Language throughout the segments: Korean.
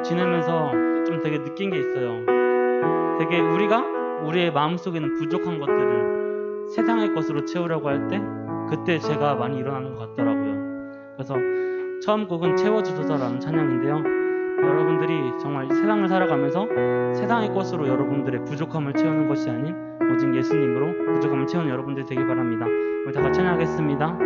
지내면서 좀 되게 느낀 게 있어요. 되게 우리가 우리의 마음속에는 부족한 것들을 세상의 것으로 채우려고 할 때 그때 제가 많이 일어나는 것 같더라고요. 그래서 처음 곡은 채워주소서라는 찬양인데요. 여러분들이 정말 세상을 살아가면서 세상의 것으로 여러분들의 부족함을 채우는 것이 아닌 오직 예수님으로 부족함을 채우는 여러분들이 되길 바랍니다. 우리 다 같이 찬양하겠습니다.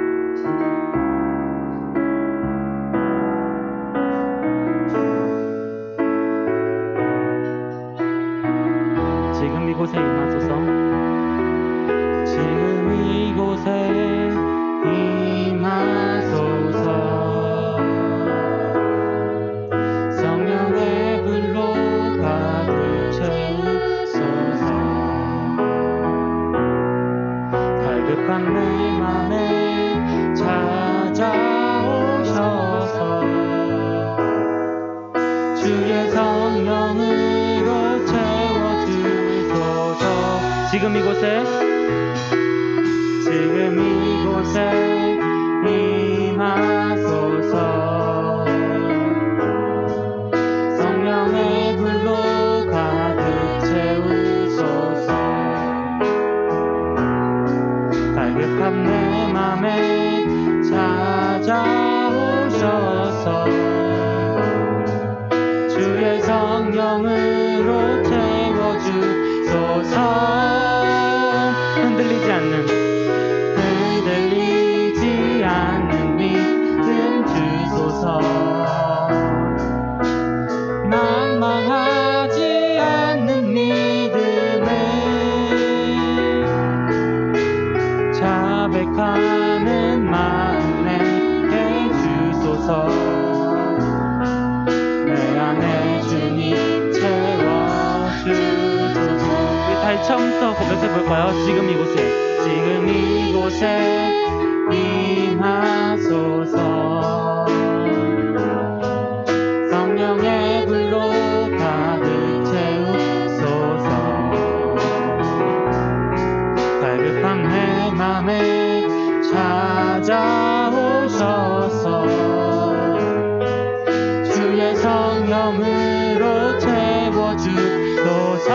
지금 이곳에 임하소서. 지금 이곳에 임하소서. 성령의 불로 가득 채우소서. 갈급한 내 맘에 찾아오셔서 주의 성령으로 채워주소서. 지금 이곳에 임하소서. 성령의 불로 가득 채우소서. 갈급한 내 맘에 찾아오셔서 주의 성령으로 채워주소서. 흔들리지 않는 믿음 주소서. 낭망하지 않는 믿음을 자백하는 마음 내게 주소서. 내 안에 주님 채워주소서. 우리 다시 처음부터 고백해볼까요? 지금 이곳에 임하소서. 성령의 불로 가득 채우소서. 갈급한 내 맘에 찾아오셔서 주의 성령으로 채워주소서.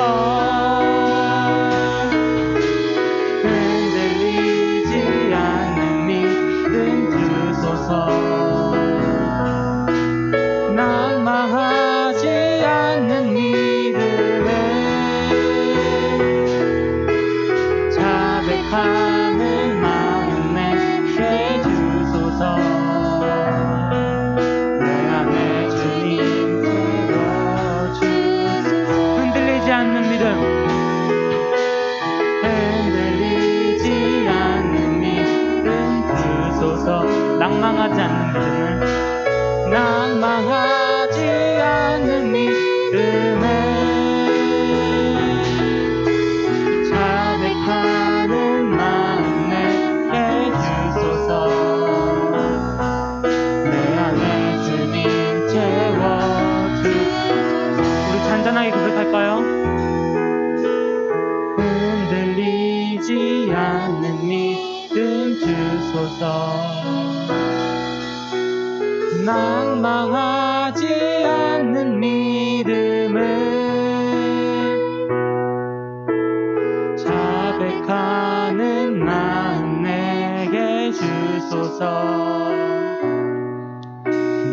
낭망하지 않는 믿음을 자백하는 마음 내게 주소서. 내 안에 주님 채워주소서. 흔들리지 않는 믿음 주소서. 낭망하지 않는 믿음을 자백하는 마음 내게 주소서. 내 안에 주님 채워주소서. 우리 잔잔하게 고백할까요? 흔들리지 않는 믿음 주소서. 낭망하지 않는 믿음을 자백하는 마음 내게 주소서.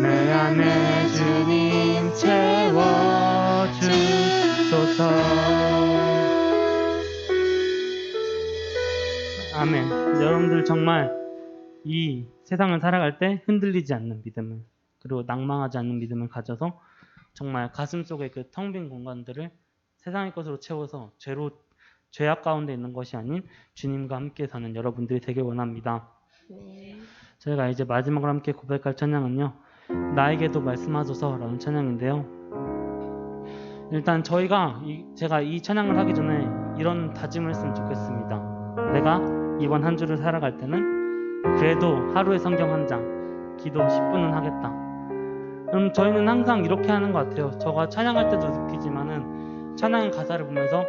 내 안에 주님 채워주소서. 아멘. 여러분들 정말 이 세상을 살아갈 때 흔들리지 않는 믿음을, 그리고 낭망하지 않는 믿음을 가져서 정말 가슴 속의 그 텅 빈 공간들을 세상의 것으로 채워서 죄악 가운데 있는 것이 아닌 주님과 함께 사는 여러분들이 되길 원합니다. 저희가 이제 마지막으로 함께 고백할 찬양은요, 나에게도 말씀하소서라는 찬양인데요. 일단 제가 이 찬양을 하기 전에 이런 다짐을 했으면 좋겠습니다. 내가 이번 한 주를 살아갈 때는 그래도 하루에 성경 한 장, 기도 10분은 하겠다. 그럼 저희는 항상 이렇게 하는 것 같아요. 저가 찬양할 때도 느끼지만은 찬양 가사를 보면서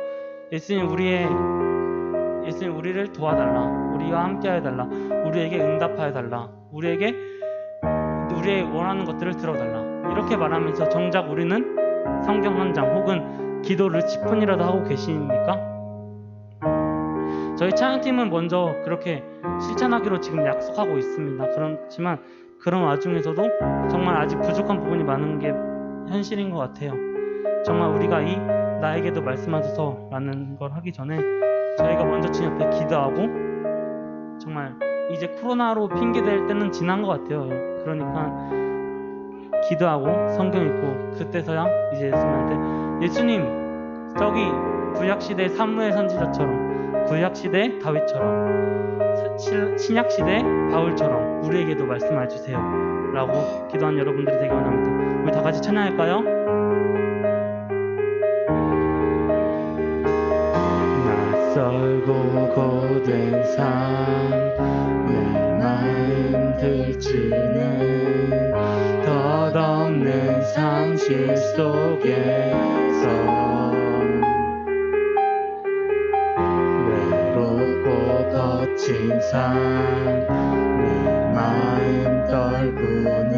예수님 우리를 도와달라, 우리와 함께하여 달라, 우리에게 응답하여 달라, 우리의 원하는 것들을 들어달라. 이렇게 말하면서 정작 우리는 성경 한 장 혹은 기도를 10분이라도 하고 계십니까? 저희 찬양팀은 먼저 그렇게 실천하기로 지금 약속하고 있습니다. 그렇지만 그런 와중에서도 정말 아직 부족한 부분이 많은 게 현실인 것 같아요. 정말 우리가 이 나에게도 말씀하소서 라는 걸 하기 전에 저희가 먼저 주님 앞에 기도하고, 정말 이제 코로나로 핑계댈 때는 지난 것 같아요. 그러니까 기도하고 성경 읽고 그때서야 이제 예수님 저기 구약시대 사무엘 선지자처럼, 구약시대 다윗처럼, 신약시대 바울처럼 우리에게도 말씀해 주세요 라고 기도한 여러분들이 되기 원합니다. 우리 다 같이 찬양할까요? 낯설고 고된 삶 내 마음 들추는 덧없는 상실 속에서 외롭고 거친 삶 내 마음 떨구는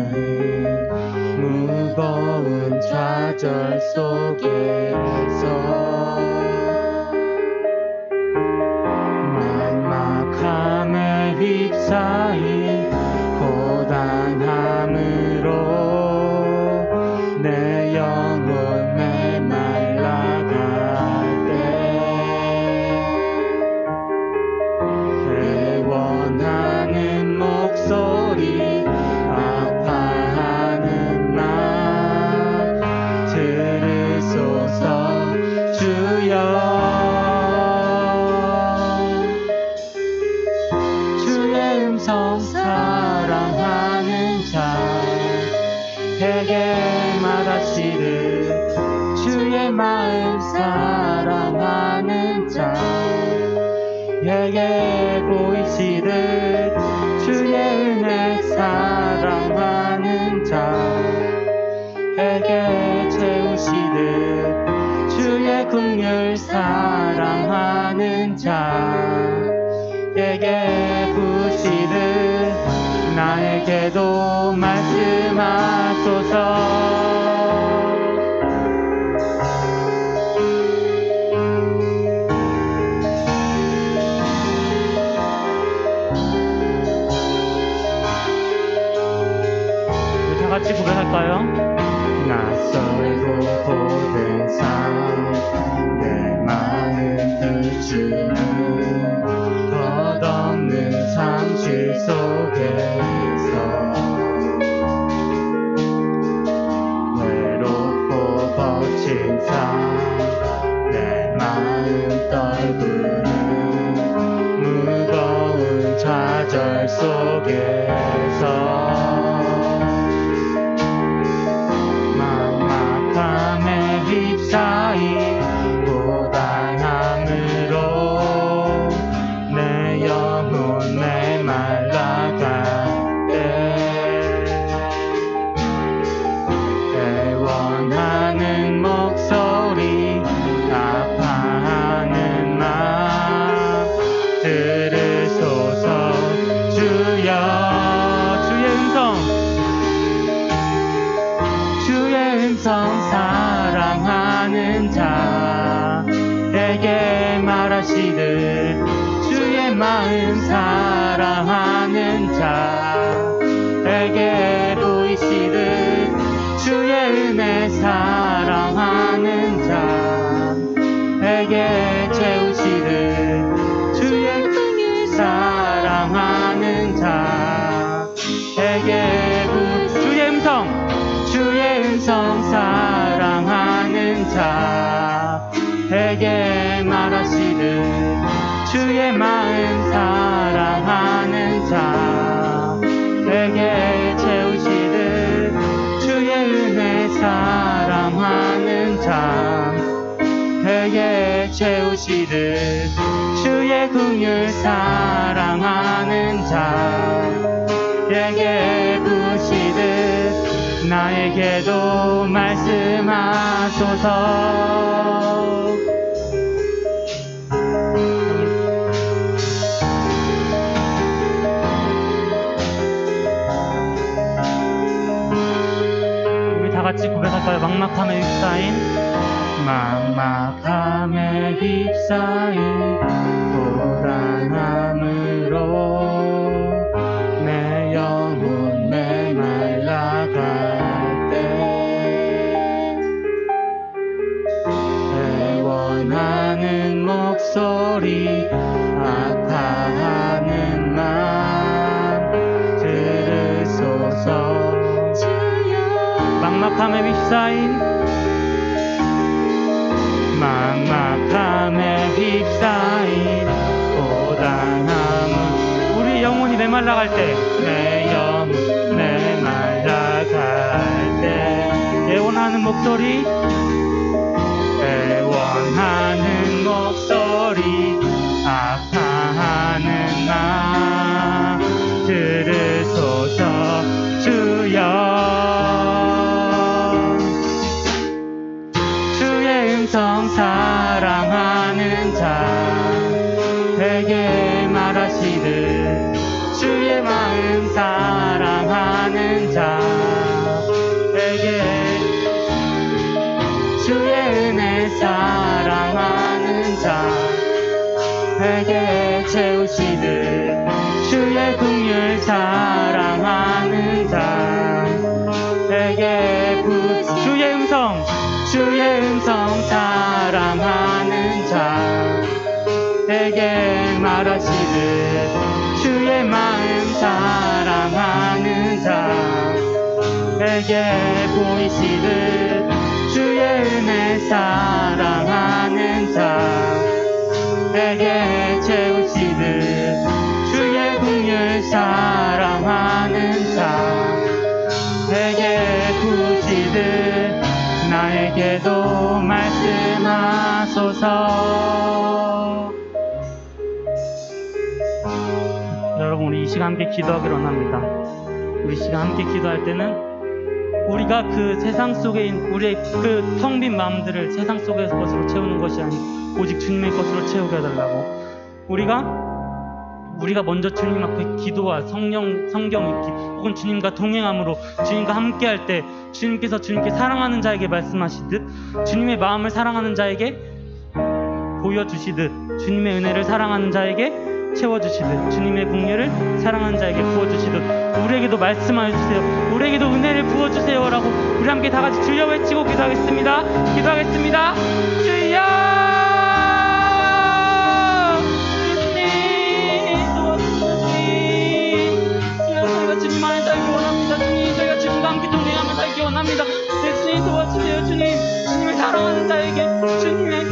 무거운 좌절 속에서 막막함에 휩싸인 고단함으로 내 영혼 메말라갈 때 애원하는 목소리 아파하는 나 들으소서 주여. 사랑하는 자에게 말하시듯 주의 마음 사랑하는 자에게 보이시듯 주의 은혜 사랑하는 자에게 채우시듯 주의 긍휼 사랑하는 자에게 부시듯 나에게도 말씀하소서. 우리 다 같이 고백할까요? 낯설고 고된 삶 내 마음 들추는 덧없는 상실 속에서 외롭고 거친 삶 내 마음 떨구는 무거운 좌절 속에서 막막함에 휩싸인 고단함으로 내 영혼 메말라갈 때 애원하는 목소리 아파하는 마음 들으소서 주여. 주의 음성 사랑하는 자에게 말하시듯 주의 마음 사랑하는 자에게 보이시듯 주의 은혜 사랑하는 자에게 채우시듯 주의 긍휼 사랑하는 자에게 주의 음성 사랑하는 자에게 말하시듯 주의 마음 사랑하는 자에게 채우시듯 주의 은혜 사랑하는 자에게 채우시듯 주의 긍휼 사랑하는 자에게 부시듯 나에게도 말씀하소서. 같이 고백할까요? 막막함에 휩싸인 막막함에 휩싸인 고단함으로 내 영혼 메말라갈 때 애원하는 목소리 아파하는 맘 들으소서 막막함에 휩싸인 막막함에 휩싸인 고단함은 우리 영혼이 메말라갈 때 내 영혼 메말라갈 때 애원하는 목소리 애원하는 목소리 아파하는 마음 들으소서 주여 주의 음성 사랑하는 자에게 말하시듯 주의 마음 사랑하는 자에게 주의 은혜 사랑하는 자에게 채우시듯 주의 긍휼 사랑하는 자에게 주의 음성 사랑하는 자에게 말하시듯 주의 마음 사랑하는 자에게 보이시듯 주의 은혜 사랑하는 자에게 채우시듯 주의 긍휼 사랑하는 자에게 부으시듯 나에게도 말씀하소서. 여러분 우리 이 시간 함께 기도하기로 합니다. 우리 시간 함께 기도할 때는 우리가 그 세상 속에 있는 우리의 그 텅 빈 마음들을 세상 속의 것으로 채우는 것이 아니고 오직 주님의 것으로 채우게 해달라고 우리가 먼저 주님 앞에 기도와 성경 읽기 혹은 주님과 동행함으로 주님과 함께할 때 주님께서 주님께 사랑하는 자에게 말씀하시듯 주님의 마음을 사랑하는 자에게 보여주시듯 주님의 은혜를 사랑하는 자에게 채워주시듯 주님의 긍휼을 사랑하는 자에게 부어주시듯 우리에게도 말씀하여주세요. 우리에게도 은혜를 부어주세요 라고 우리 함께 다같이 주여 외치고 기도하겠습니다. 주여 주님 안에 살기 원합니다. 주님 저희가 주님과 함께 동행하며 살기 원합니다. 주님 도와주세요. 주님을 사랑하는 자에게 주님의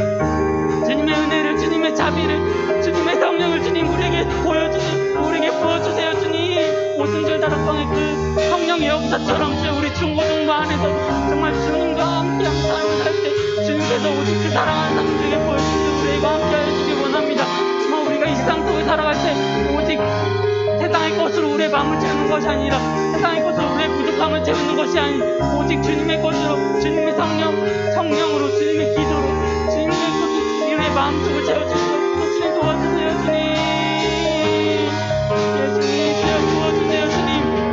은혜를 주님의 자비를 주님의 성령을 주님 우리에게 우리에게 부어주세요. 주님 오순절 다락방의 그 성령의 역사처럼 우리 중고등부 안에서 정말 주님과 함께 삶을 살 때 주님께서 오직 그 사랑하는 사람들에게 보여주시고 우리에게 함께 해주시기 원합니다. 정말 우리가 이 세상 속에 살아갈 때 오직 세상의 것으로 우리의 마음을 채우는 것이 아니라 세상의 것으로 우리의 부족함을 채우는 것이 아닌 오직 주님의 것으로 주님의 성령으로 주님의 기도로 주님의 것으로 우리의 마음속을 채워주시고 주님 도와주세요. 주님 예수님 도와주세요. 주님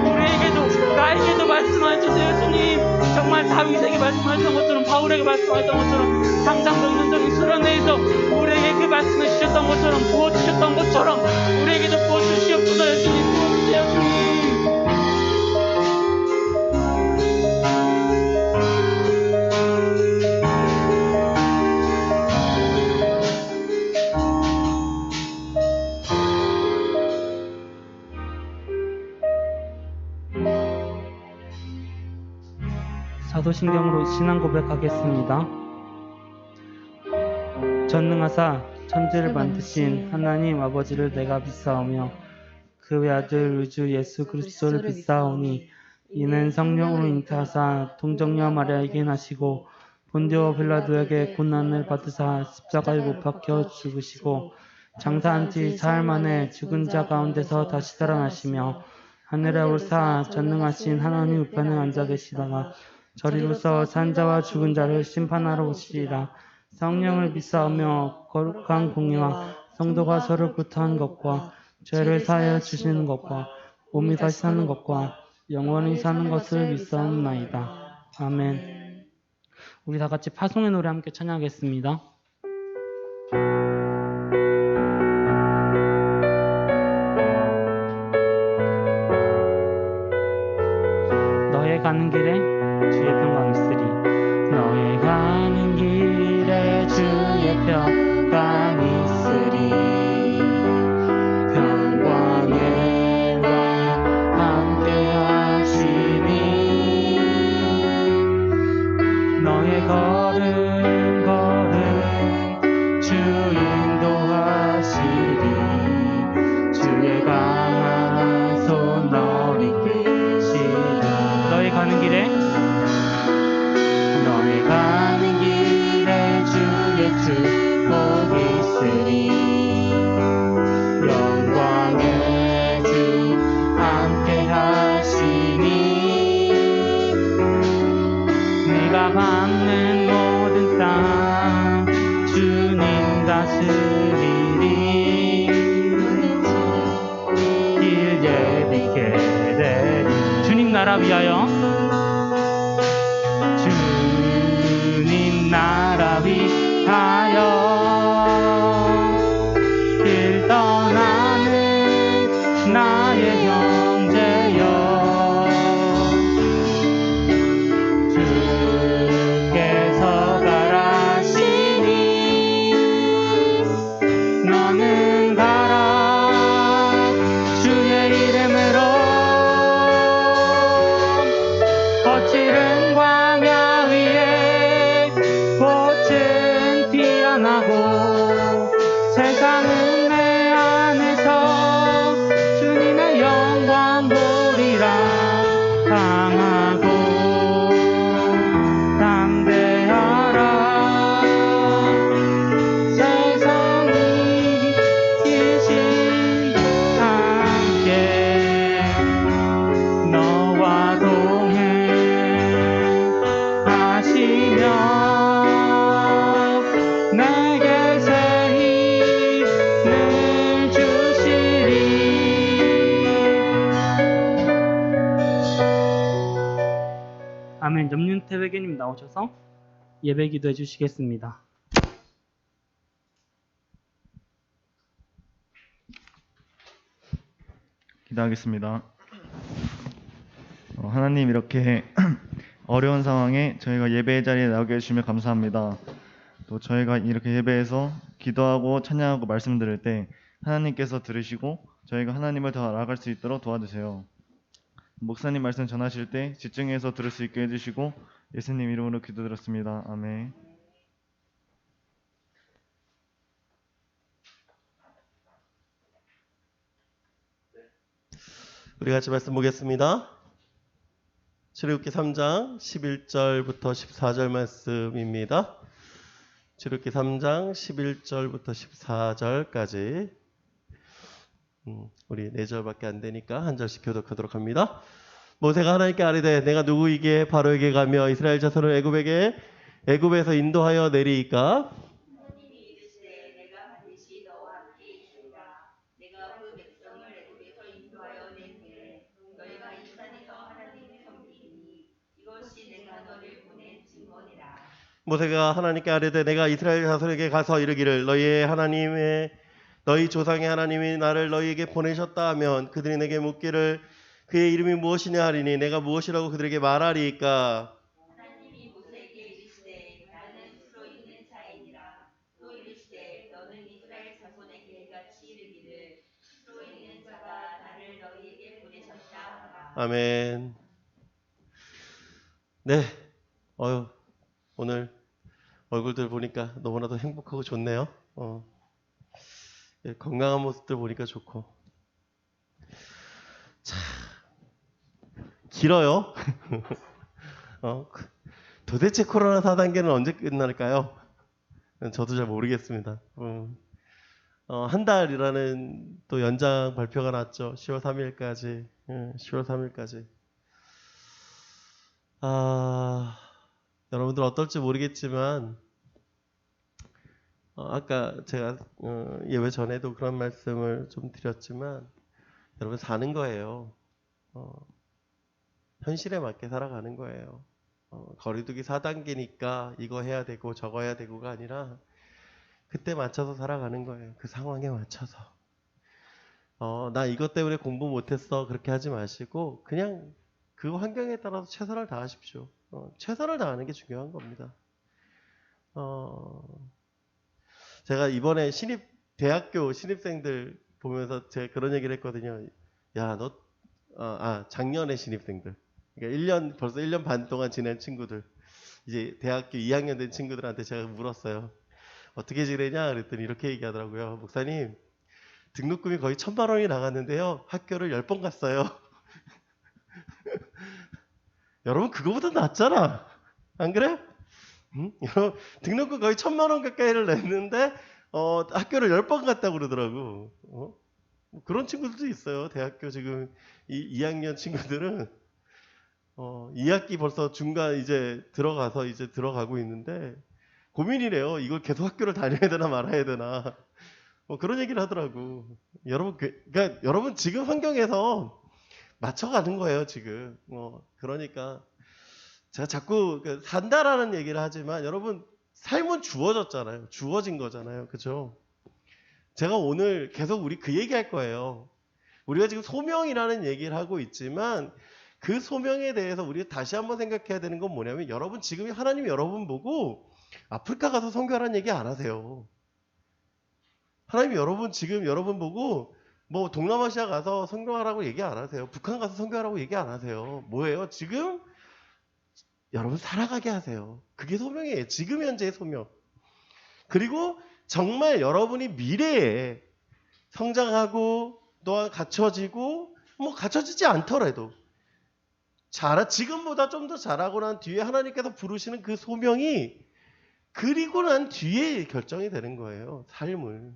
우리에게도 나에게도 말씀해주세요. 주님 정말 다윗에게 말씀하셨던 것처럼 바울에게 말씀하셨던 것처럼 상상적인 수련회에서 우리에게 그 말씀해 주셨던 것처럼 부어주셨던 것처럼 우리에게도 부어주시옵소서. 예수님 부어주세요. 주님 사도신경으로 신앙 고백하겠습니다. 전능하사 천지를 만드신 하나님 아버지를 내가 믿사오며 그 외아들 우주 예수 그리스도를 믿사오니 이는 성령으로 잉태하사 동정녀 마리아에게 나시고 본디오 빌라도에게 고난을 받으사 십자가에 못 박혀 죽으시고 장사한 지 사흘 만에 죽은 자 가운데서 다시 살아나시며 하늘에 오르사 전능하신 하나님 우편에 앉아 계시다가 저리로서 산 자와 죽은 자를 심판하러 오시리라. 성령을 믿사오며 거룩한 공의와 성도가 서로 구타한 것과 죄를 사하여 주시는 것과 몸이 다시 사는 것과 영원히 사는 것을 믿사옵나이다. 아멘. 우리 다 같이 파송의 노래 함께 찬양하겠습니다. 너의 가는 길에 주의 평강 있으리. 너의 가는 길에 주의 평강 있으리. 평강의 왕 함께 하시니 너의 걸음 걸음 주 인도하시리. 주의 강한 손 너를 이끄시리. 너의 가는 길에 주의 축복 있으리. 영광의 주 함께 하시니 네가 받는 모든 땅 주님 다스리리. 길 예비케 되리. 주님 나라 위하여 주님 나라 위하여 길 떠나는 나의 형제여 주께서 가라시니 너는 가라 주의 이름으로. 거칠은 광야 위에 꽃은 피어나고 세상은 내 안에서 주님의 영광 보리라. 강하고 담대하라. 세상이 이기신 함께 너와 동행하시며 내게 새 힘을 주시리. 아멘. 염윤태 회계님 나오셔서 예배 기도해 주시겠습니다. 기도하겠습니다. 하나님, 이렇게 어려운 상황에 저희가 예배의 자리에 나오게 해주시면 감사합니다. 또 저희가 이렇게 예배에서 기도하고 찬양하고 말씀 들을 때 하나님께서 들으시고 저희가 하나님을 더 알아갈 수 있도록 도와주세요. 목사님 말씀 전하실 때 집중해서 들을 수 있게 해주시고 예수님 이름으로 기도드렸습니다. 아멘. 우리 같이 말씀 보겠습니다. 출애굽기 3장 11절부터 14절 말씀입니다. 출애굽기 3장 11절부터 14절까지 우리 4절밖에 안 되니까 한 절씩 교독하도록 합니다. 모세가 하나님께 아뢰되 내가 누구에게 바로에게 가며 이스라엘 자손을 애굽에서 인도하여 내리이까. 모세가 하나님께 아뢰되 내가 이스라엘 자손에게 가서 이르기를 너희 조상의 하나님이 나를 너희에게 보내셨다 하면 그들이 내게 묻기를 그의 이름이 무엇이냐 하리니 내가 무엇이라고 그들에게 말하리이까. 하나님이 모세에게 이르시되 나는 수로 있는 자이니라. 또 이르시되 너는 이스라엘 자손에게 같이 이르기를 수로 있는 자가 나를 너희에게 보내셨다 하라. 아멘. 네, 오늘 얼굴들 보니까 너무나도 행복하고 좋네요. 건강한 모습들 보니까 좋고. 자, 길어요. 도대체 코로나 4단계는 언제 끝날까요? 저도 잘 모르겠습니다. 한 달이라는 또 연장 발표가 났죠. 10월 3일까지. 10월 3일까지. 여러분들 어떨지 모르겠지만 아까 제가 예배 전에도 그런 말씀을 좀 드렸지만 여러분 사는 거예요. 현실에 맞게 살아가는 거예요. 거리두기 4단계니까 이거 해야 되고 저거 해야 되고가 아니라 그때 맞춰서 살아가는 거예요. 그 상황에 맞춰서. 나 이것 때문에 공부 못했어. 그렇게 하지 마시고 그냥 그 환경에 따라서 최선을 다하십시오. 최선을 다하는 게 중요한 겁니다. 제가 이번에 대학교 신입생들 보면서 제가 그런 얘기를 했거든요. 야, 작년에 신입생들. 그러니까 벌써 1년 반 동안 지낸 친구들. 이제 대학교 2학년 된 친구들한테 제가 물었어요. 어떻게 지내냐? 그랬더니 이렇게 얘기하더라고요. 목사님, 등록금이 거의 1,000만 원이 나갔는데요. 학교를 10번 갔어요. 여러분, 그거보다 낫잖아. 안 그래? 응? 여러분, 등록금 거의 1,000만 원 가까이를 냈는데, 학교를 10번 갔다고 그러더라고. 뭐 그런 친구들도 있어요. 대학교 지금 2학년 친구들은 2학기 벌써 중간 이제 들어가고 있는데 고민이래요. 이걸 계속 학교를 다녀야 되나 말아야 되나. 뭐 그런 얘기를 하더라고. 여러분, 그러니까 여러분 지금 환경에서 맞춰가는 거예요, 지금. 그러니까 제가 자꾸 산다라는 얘기를 하지만 여러분 삶은 주어졌잖아요. 주어진 거잖아요. 그죠? 제가 오늘 계속 우리 그 얘기 할 거예요. 우리가 지금 소명이라는 얘기를 하고 있지만 그 소명에 대해서 우리가 다시 한번 생각해야 되는 건 뭐냐면 여러분 지금 하나님이 여러분 보고 아프리카 가서 선교하라는 얘기 안 하세요. 하나님이 여러분 보고 뭐 동남아시아 가서 선교하라고 얘기 안 하세요. 북한 가서 선교하라고 얘기 안 하세요. 뭐예요? 지금 여러분 살아가게 하세요. 그게 소명이에요. 지금 현재의 소명. 그리고 정말 여러분이 미래에 성장하고 또한 갖춰지고 뭐 갖춰지지 않더라도 지금보다 좀 더 잘하고 난 뒤에 하나님께서 부르시는 그 소명이 그리고 난 뒤에 결정이 되는 거예요. 삶을.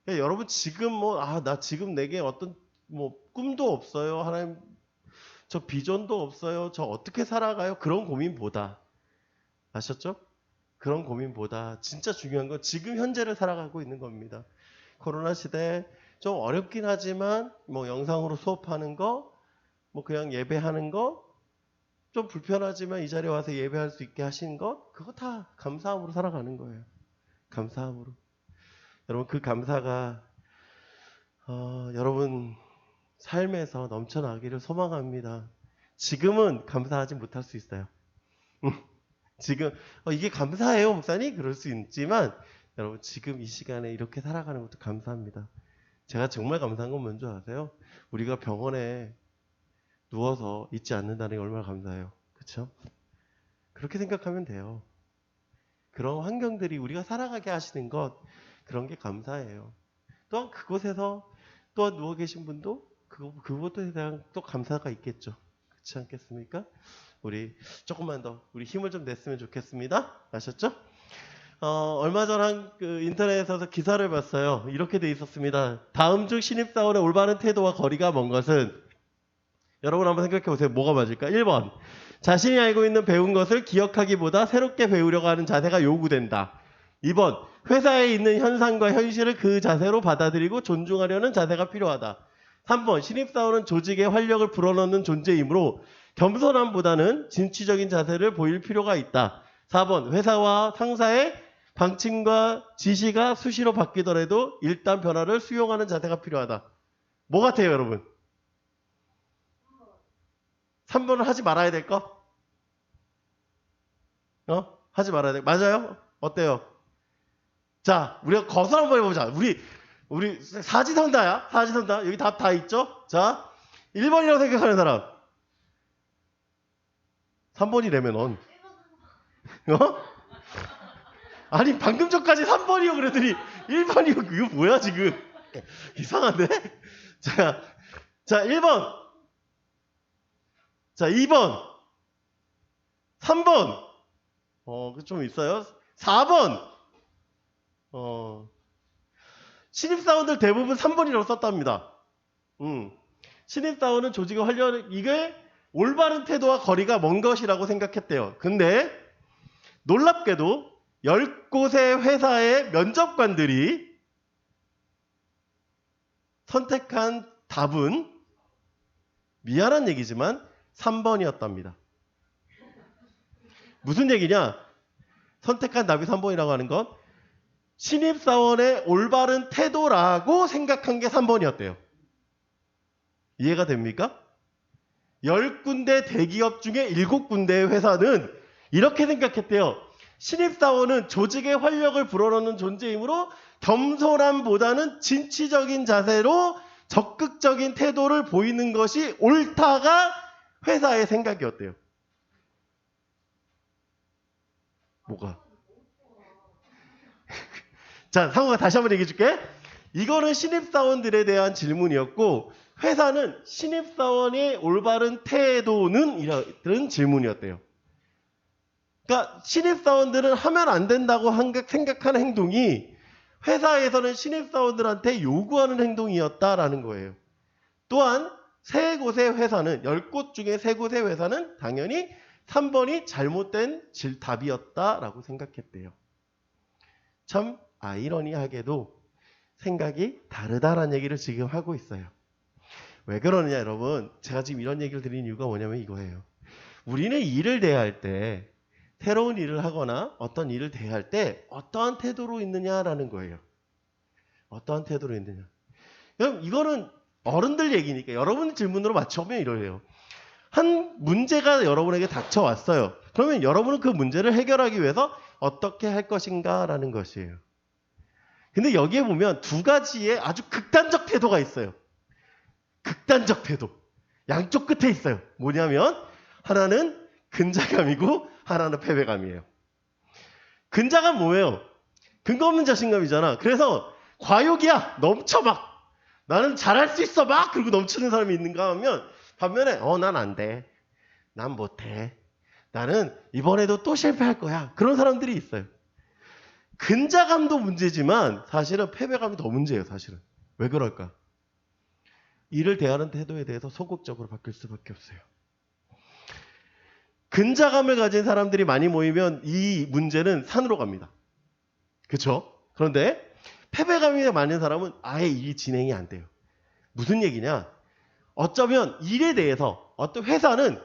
그러니까 여러분 지금 나 지금 내게 어떤 꿈도 없어요. 하나님 저 비전도 없어요. 저 어떻게 살아가요? 그런 고민보다 아셨죠? 그런 고민보다 진짜 중요한 건 지금 현재를 살아가고 있는 겁니다. 코로나 시대 좀 어렵긴 하지만 영상으로 수업하는 거 그냥 예배하는 거 좀 불편하지만 이 자리에 와서 예배할 수 있게 하신 것 그거 다 감사함으로 살아가는 거예요. 감사함으로. 여러분 그 감사가 여러분 삶에서 넘쳐나기를 소망합니다. 지금은 감사하지 못할 수 있어요. 지금 이게 감사해요 목사님? 그럴 수 있지만 여러분 지금 이 시간에 이렇게 살아가는 것도 감사합니다. 제가 정말 감사한 건 뭔지 아세요? 우리가 병원에 누워서 있지 않는다는 게 얼마나 감사해요. 그렇죠? 그렇게 생각하면 돼요. 그런 환경들이 우리가 살아가게 하시는 것 그런 게 감사해요. 또한 그곳에서 또한 누워 계신 분도 그것에 대한 또 감사가 있겠죠. 그렇지 않겠습니까? 우리 조금만 더 우리 힘을 좀 냈으면 좋겠습니다. 아셨죠? 얼마 전 인터넷에서 기사를 봤어요. 이렇게 돼 있었습니다. 다음 주 신입사원의 올바른 태도와 거리가 먼 것은 여러분 한번 생각해 보세요. 뭐가 맞을까? 1번. 자신이 알고 있는 배운 것을 기억하기보다 새롭게 배우려고 하는 자세가 요구된다. 2번. 회사에 있는 현상과 현실을 그 자세로 받아들이고 존중하려는 자세가 필요하다. 3번. 신입사원은 조직에 활력을 불어넣는 존재이므로 겸손함보다는 진취적인 자세를 보일 필요가 있다. 4번. 회사와 상사의 방침과 지시가 수시로 바뀌더라도 일단 변화를 수용하는 자세가 필요하다. 뭐 같아요, 여러분? 3번은 하지 말아야 될 거? 하지 말아야 될 거. 맞아요? 어때요? 자, 우리가 거슬 한번 해보자. 우리 사지선다야. 사지선다. 여기 답 다 있죠? 자, 1번이라고 생각하는 사람. 3번이라면 아니 방금 전까지 3번이요 그랬더니 1번이요. 이거 뭐야 지금? 이상한데? 자 1번. 자 2번. 3번. 좀 있어요. 4번. 신입사원들 대부분 3번이라고 썼답니다. 신입사원은 조직의 이게 올바른 태도와 거리가 먼 것이라고 생각했대요. 근데 놀랍게도 10곳의 회사의 면접관들이 선택한 답은 미안한 얘기지만 3번이었답니다. 무슨 얘기냐? 선택한 답이 3번이라고 하는 건 신입사원의 올바른 태도라고 생각한 게 3번이었대요. 이해가 됩니까? 10군데 대기업 중에 7군데의 회사는 이렇게 생각했대요. 신입사원은 조직의 활력을 불어넣는 존재이므로 겸손함보다는 진취적인 자세로 적극적인 태도를 보이는 것이 옳다가 회사의 생각이었대요. 뭐가? 자, 상호가 다시 한번 얘기해 줄게. 이거는 신입사원들에 대한 질문이었고 회사는 신입사원의 올바른 태도는 이런 질문이었대요. 그러니까 신입사원들은 하면 안 된다고 생각하는 행동이 회사에서는 신입사원들한테 요구하는 행동이었다라는 거예요. 또한 세 곳의 회사는 10곳 중에 세 곳의 회사는 당연히 3번이 잘못된 답이었다라고 생각했대요. 참 아이러니하게도 생각이 다르다라는 얘기를 지금 하고 있어요. 왜 그러느냐 여러분, 제가 지금 이런 얘기를 드리는 이유가 뭐냐면 이거예요. 우리는 일을 대할 때, 새로운 일을 하거나 어떤 일을 대할 때 어떠한 태도로 있느냐라는 거예요. 어떠한 태도로 있느냐. 그럼 이거는 어른들 얘기니까 여러분 질문으로 맞춰보면 이러해요. 한 문제가 여러분에게 닥쳐왔어요. 그러면 여러분은 그 문제를 해결하기 위해서 어떻게 할 것인가라는 것이에요. 근데 여기에 보면 두 가지의 아주 극단적 태도가 있어요. 극단적 태도. 양쪽 끝에 있어요. 뭐냐면 하나는 근자감이고 하나는 패배감이에요. 근자감 뭐예요? 근거 없는 자신감이잖아. 그래서 과욕이야. 넘쳐 막. 나는 잘할 수 있어 막. 그리고 넘치는 사람이 있는가 하면 반면에 난 안 돼. 난 못해. 나는 이번에도 또 실패할 거야. 그런 사람들이 있어요. 근자감도 문제지만 사실은 패배감이 더 문제예요. 사실은. 왜 그럴까? 일을 대하는 태도에 대해서 소극적으로 바뀔 수밖에 없어요. 근자감을 가진 사람들이 많이 모이면 이 문제는 산으로 갑니다. 그렇죠? 그런데 패배감이 많은 사람은 아예 일이 진행이 안 돼요. 무슨 얘기냐? 어쩌면 일에 대해서 어떤 회사는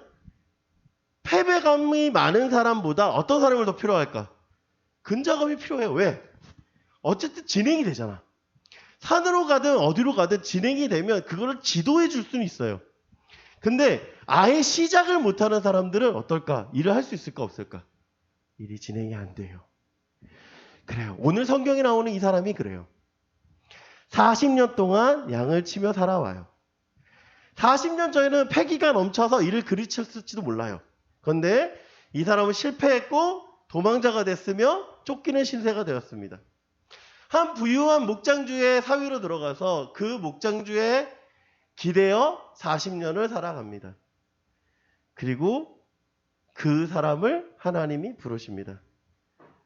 패배감이 많은 사람보다 어떤 사람을 더 필요할까? 근자감이 필요해요. 왜? 어쨌든 진행이 되잖아. 산으로 가든 어디로 가든 진행이 되면 그거를 지도해 줄 수는 있어요. 근데 아예 시작을 못하는 사람들은 어떨까? 일을 할 수 있을까 없을까? 일이 진행이 안 돼요. 그래요. 오늘 성경에 나오는 이 사람이 그래요. 40년 동안 양을 치며 살아와요. 40년 전에는 패기가 넘쳐서 일을 그리쳤을지도 몰라요. 그런데 이 사람은 실패했고 도망자가 됐으며 쫓기는 신세가 되었습니다. 한 부유한 목장주의 사위로 들어가서 그 목장주에 기대어 40년을 살아갑니다. 그리고 그 사람을 하나님이 부르십니다.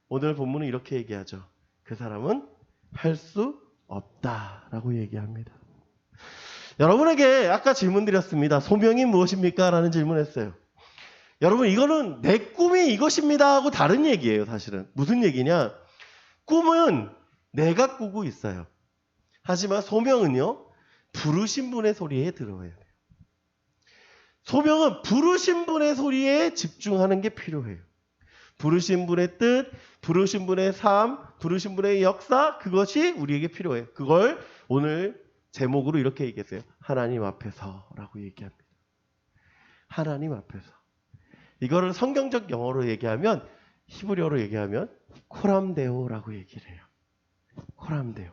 오늘 본문은 이렇게 얘기하죠. 그 사람은 할 수 없다라고 얘기합니다. 여러분에게 아까 질문 드렸습니다. 소명이 무엇입니까? 라는 질문했어요. 여러분 이거는 내 꿈이 이것입니다 하고 다른 얘기예요. 사실은. 무슨 얘기냐? 꿈은 내가 꾸고 있어요. 하지만 소명은요. 부르신 분의 소리에 들어야 돼요. 소명은 부르신 분의 소리에 집중하는 게 필요해요. 부르신 분의 뜻, 부르신 분의 삶, 부르신 분의 역사, 그것이 우리에게 필요해요. 그걸 오늘 제목으로 이렇게 얘기했어요. 하나님 앞에서라고 얘기합니다. 하나님 앞에서. 이거를 성경적 영어로 얘기하면, 히브리어로 얘기하면 코람데오라고 얘기를 해요. 코람데오.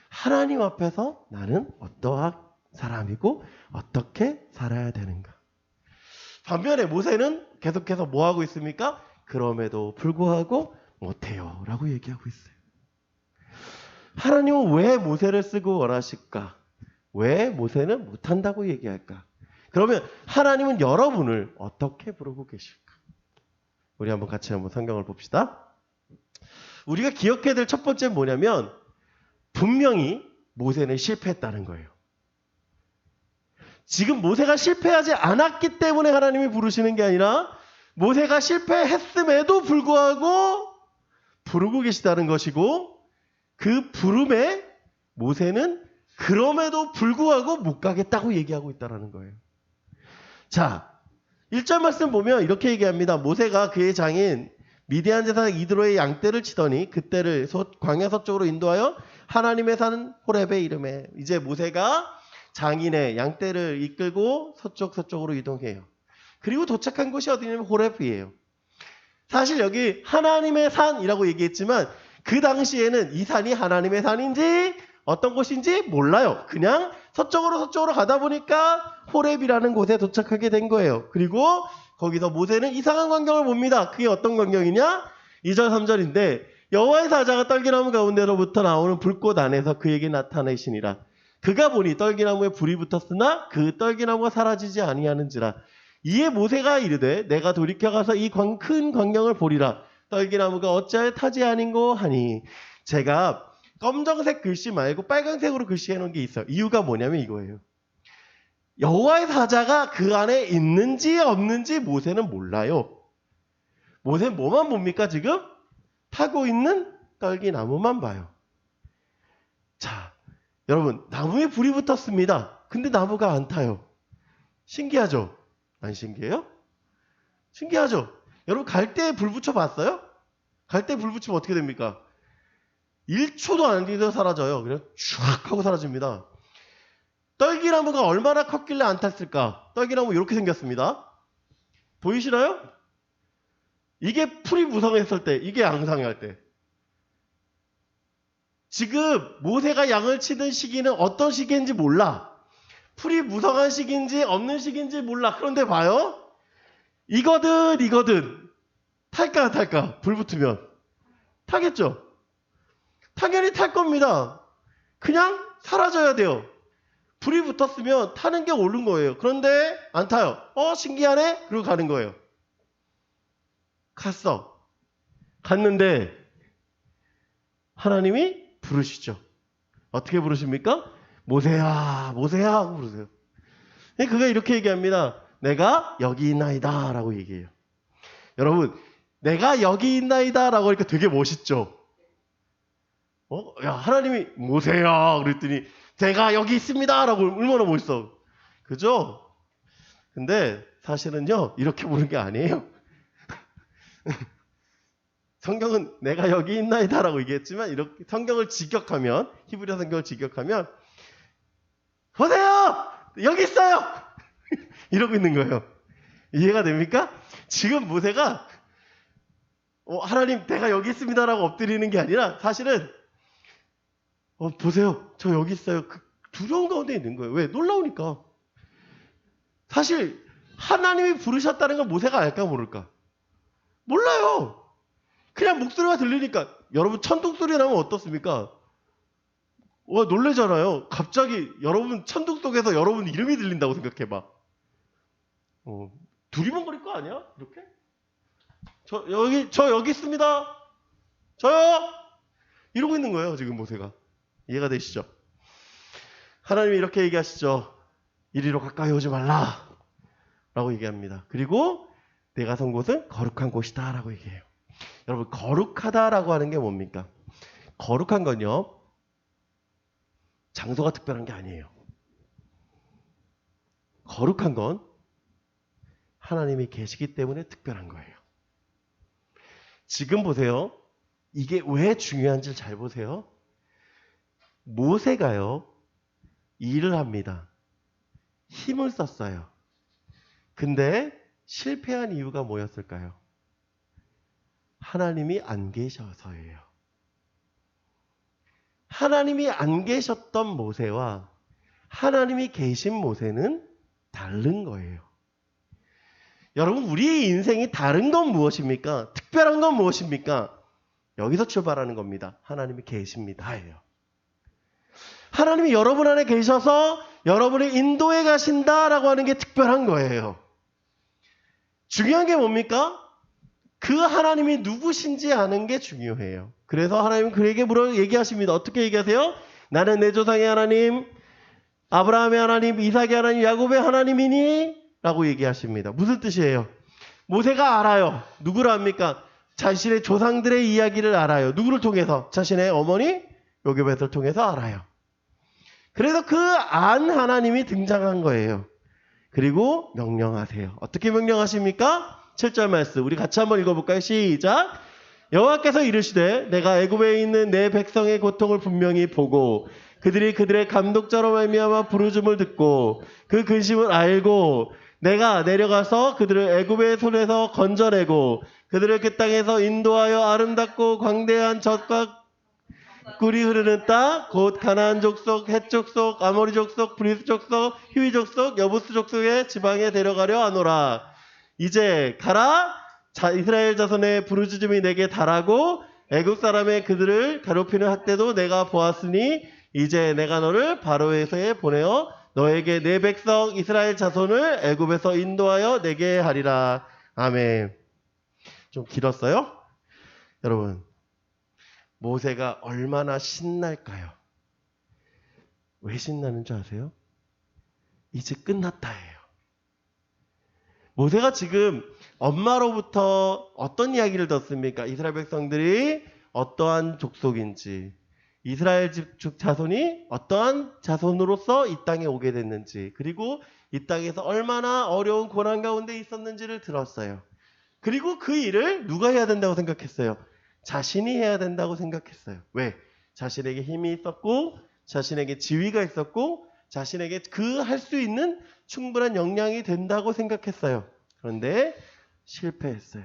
하나님 앞에서 나는 어떠한 사람이고 어떻게 살아야 되는가. 반면에 모세는 계속해서 뭐 하고 있습니까? 그럼에도 불구하고 못해요 라고 얘기하고 있어요. 하나님은 왜 모세를 쓰고 원하실까? 왜 모세는 못한다고 얘기할까? 그러면 하나님은 여러분을 어떻게 부르고 계실까? 우리 한번 같이 한번 성경을 봅시다. 우리가 기억해야 될 첫 번째는 뭐냐면 분명히 모세는 실패했다는 거예요. 지금 모세가 실패하지 않았기 때문에 하나님이 부르시는 게 아니라 모세가 실패했음에도 불구하고 부르고 계시다는 것이고 그 부름에 모세는 그럼에도 불구하고 못 가겠다고 얘기하고 있다는 거예요. 자, 1절 말씀 보면 이렇게 얘기합니다. 모세가 그의 장인 미디안 제사장 이드로의 양떼를 치더니 그떼를 광야 서쪽으로 인도하여 하나님의 산 호렙에 이르매. 이제 모세가 장인의 양떼를 이끌고 서쪽으로 이동해요. 그리고 도착한 곳이 어디냐면 호렙이에요. 사실 여기 하나님의 산이라고 얘기했지만 그 당시에는 이 산이 하나님의 산인지 어떤 곳인지 몰라요. 그냥 서쪽으로 가다 보니까 호렙이라는 곳에 도착하게 된 거예요. 그리고 거기서 모세는 이상한 광경을 봅니다. 그게 어떤 광경이냐? 2절 3절인데 여호와의 사자가 떨기나무 가운데로부터 나오는 불꽃 안에서 그에게 나타내시니라. 그가 보니 떨기나무에 불이 붙었으나 그 떨기나무가 사라지지 아니하는지라. 이에 모세가 이르되 내가 돌이켜가서 이 큰 광경을 보리라. 떨기나무가 어찌하여 타지 아닌고 하니. 제가 검정색 글씨 말고 빨간색으로 글씨해 놓은 게 있어요. 이유가 뭐냐면 이거예요. 여호와의 사자가 그 안에 있는지 없는지 모세는 몰라요. 모세는 뭐만 봅니까 지금? 타고 있는 떨기나무만 봐요. 자, 여러분 나무에 불이 붙었습니다. 근데 나무가 안 타요. 신기하죠? 안 신기해요? 신기하죠? 여러분 갈대에 불 붙여 봤어요? 갈대에 불 붙이면 어떻게 됩니까? 1초도 안 돼서 사라져요. 그냥 쫙 하고 사라집니다. 떨기나무가 얼마나 컸길래 안 탔을까? 떨기나무 이렇게 생겼습니다. 보이시나요? 이게 풀이 무성했을 때, 이게 양상할 때. 지금 모세가 양을 치던 시기는 어떤 시기인지 몰라. 풀이 무성한 시기인지 없는 시기인지 몰라. 그런데 봐요. 이거든. 탈까 안 탈까? 불 붙으면. 타겠죠? 당연히 탈 겁니다. 그냥 사라져야 돼요. 불이 붙었으면 타는 게 옳은 거예요. 그런데 안 타요. 신기하네? 그리고 가는 거예요. 갔는데 하나님이 부르시죠. 어떻게 부르십니까? 모세야, 모세야 하고 부르세요. 그가 이렇게 얘기합니다. 내가 여기 있나이다 라고 얘기해요. 여러분, 내가 여기 있나이다 라고 하니까 되게 멋있죠? 야, 하나님이 모세야 그랬더니 제가 여기 있습니다 라고 얼마나 멋있어. 그죠? 근데 사실은요 이렇게 부르는 게 아니에요. 성경은 내가 여기 있나이다 라고 얘기했지만 이렇게 성경을 직역하면 히브리어 성경을 직역하면 보세요! 여기 있어요! 이러고 있는 거예요. 이해가 됩니까? 지금 모세가 하나님 내가 여기 있습니다 라고 엎드리는 게 아니라 사실은 보세요. 저 여기 있어요. 그 두려운 가운데 있는 거예요. 왜? 놀라우니까. 사실 하나님이 부르셨다는 걸 모세가 알까 모를까? 몰라요. 그냥 목소리가 들리니까. 여러분 천둥 소리 나면 어떻습니까? 놀래잖아요. 갑자기 여러분 천둥 속에서 여러분 이름이 들린다고 생각해봐. 두리번거릴 거 아니야? 이렇게? 저 여기 있습니다. 저요. 이러고 있는 거예요. 지금 모세가. 이해가 되시죠? 하나님이 이렇게 얘기하시죠. 이리로 가까이 오지 말라 라고 얘기합니다. 그리고 내가 선 곳은 거룩한 곳이다 라고 얘기해요. 여러분 거룩하다라고 하는 게 뭡니까? 거룩한 건요 장소가 특별한 게 아니에요. 거룩한 건 하나님이 계시기 때문에 특별한 거예요. 지금 보세요. 이게 왜 중요한지 잘 보세요. 모세가요 일을 합니다. 힘을 썼어요. 근데 실패한 이유가 뭐였을까요? 하나님이 안 계셔서예요. 하나님이 안 계셨던 모세와 하나님이 계신 모세는 다른 거예요. 여러분 우리의 인생이 다른 건 무엇입니까? 특별한 건 무엇입니까? 여기서 출발하는 겁니다. 하나님이 계십니다예요. 하나님이 여러분 안에 계셔서 여러분의 인도에 가신다라고 하는 게 특별한 거예요. 중요한 게 뭡니까? 그 하나님이 누구신지 아는 게 중요해요. 그래서 하나님은 그에게 얘기하십니다. 어떻게 얘기하세요? 나는 내 조상의 하나님, 아브라함의 하나님, 이삭의 하나님, 야곱의 하나님이니? 라고 얘기하십니다. 무슨 뜻이에요? 모세가 알아요. 누구를 압니까? 자신의 조상들의 이야기를 알아요. 누구를 통해서? 자신의 어머니 요게벳을 통해서 알아요. 그래서 그 안 하나님이 등장한 거예요. 그리고 명령하세요. 어떻게 명령하십니까? 7절 말씀 우리 같이 한번 읽어볼까요? 시작. 여호와께서 이르시되 내가 애굽에 있는 내 백성의 고통을 분명히 보고 그들이 그들의 감독자로 말미암아 부르짖음을 듣고 그 근심을 알고 내가 내려가서 그들을 애굽의 손에서 건져내고 그들을 그 땅에서 인도하여 아름답고 광대한 젖과 꿀이 흐르는 땅 곧 가나안 족속, 헷 족속, 아모리 족속, 브리스 족속, 히위 족속, 여부스 족속의 지방에 데려가려 하노라. 이제 가라. 자, 이스라엘 자손의 부르짖음이 내게 달하고 애굽 사람의 그들을 괴롭히는 학대도 내가 보았으니 이제 내가 너를 바로에서 보내어 너에게 내 백성 이스라엘 자손을 애굽에서 인도하여 내게 하리라. 아멘. 좀 길었어요? 여러분, 모세가 얼마나 신날까요? 왜 신나는 줄 아세요? 이제 끝났다예요. 모세가 지금 엄마로부터 어떤 이야기를 듣습니까? 이스라엘 백성들이 어떠한 족속인지, 이스라엘 집 자손이 어떠한 자손으로서 이 땅에 오게 됐는지, 그리고 이 땅에서 얼마나 어려운 고난 가운데 있었는지를 들었어요. 그리고 그 일을 누가 해야 된다고 생각했어요? 자신이 해야 된다고 생각했어요. 왜? 자신에게 힘이 있었고, 자신에게 지위가 있었고, 자신에게 그 할 수 있는 충분한 역량이 된다고 생각했어요. 그런데 실패했어요.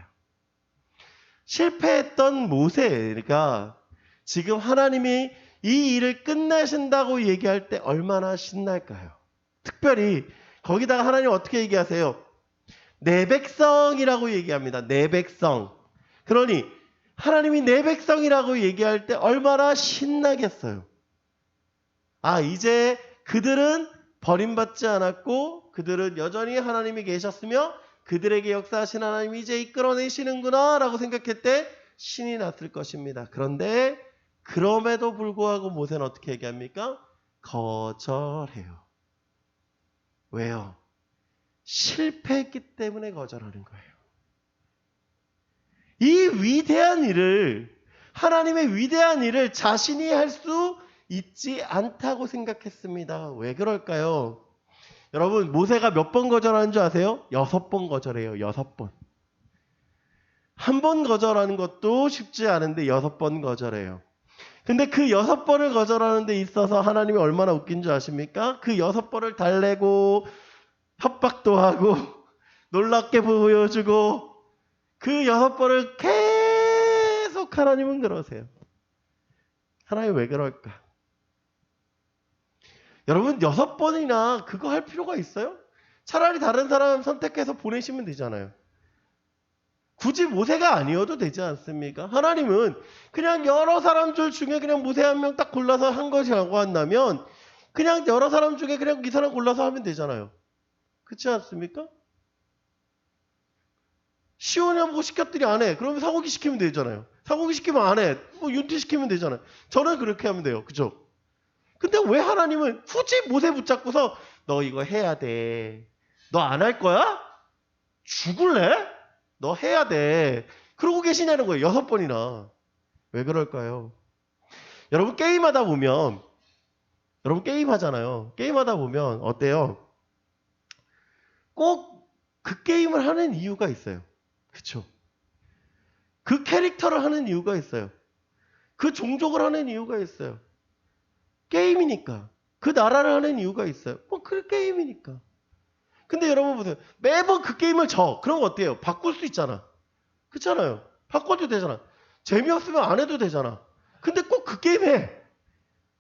실패했던 모세가 지금 하나님이 이 일을 끝내신다고 얘기할 때 얼마나 신날까요? 특별히 거기다가 하나님 어떻게 얘기하세요? 내 백성이라고 얘기합니다. 내 백성. 그러니 하나님이 내 백성이라고 얘기할 때 얼마나 신나겠어요. 아, 이제 그들은 버림받지 않았고 그들은 여전히 하나님이 계셨으며 그들에게 역사하신 하나님이 이제 이끌어내시는구나 라고 생각할 때 신이 났을 것입니다. 그런데 그럼에도 불구하고 모세는 어떻게 얘기합니까? 거절해요. 왜요? 실패했기 때문에 거절하는 거예요. 이 위대한 일을, 하나님의 위대한 일을 자신이 할 수 있지 않다고 생각했습니다. 왜 그럴까요? 여러분, 모세가 몇 번 거절하는 줄 아세요? 6번 거절해요. 6번. 한 번 거절하는 것도 쉽지 않은데 6번 거절해요. 근데 그 6번을 거절하는 데 있어서 하나님이 얼마나 웃긴 줄 아십니까? 그 6번을 달래고 협박도 하고 놀랍게 보여주고 그 6번을 계속 하나님은 그러세요. 하나님 왜 그럴까? 여러분 6번이나 그거 할 필요가 있어요? 차라리 다른 사람 선택해서 보내시면 되잖아요. 굳이 모세가 아니어도 되지 않습니까? 하나님은 그냥 여러 사람들 중에 그냥 모세 한 명 딱 골라서 한 것이라고 한다면 그냥 여러 사람 중에 그냥 이 사람 골라서 하면 되잖아요. 그렇지 않습니까? 시온이 뭐 시켰더니 안 해. 그러면 상욱이 시키면 되잖아요. 상욱이 시키면 안 해. 뭐 윤태 시키면 되잖아요. 저는 그렇게 하면 돼요. 그죠? 근데 왜 하나님은 굳이 모세 붙잡고서 너 이거 해야 돼. 너 안 할 거야? 죽을래? 너 해야 돼. 그러고 계시냐는 거예요. 6번이나. 왜 그럴까요? 여러분 게임하다 보면 여러분 게임하잖아요. 게임하다 보면 어때요? 꼭 그 게임을 하는 이유가 있어요. 그쵸? 그 캐릭터를 하는 이유가 있어요. 그 종족을 하는 이유가 있어요. 게임이니까. 그 나라를 하는 이유가 있어요. 뭐 그 게임이니까. 근데 여러분 보세요. 매번 그 게임을 그럼 어때요? 바꿀 수 있잖아. 그렇잖아요. 바꿔도 되잖아. 재미없으면 안 해도 되잖아. 근데 꼭 그 게임 해.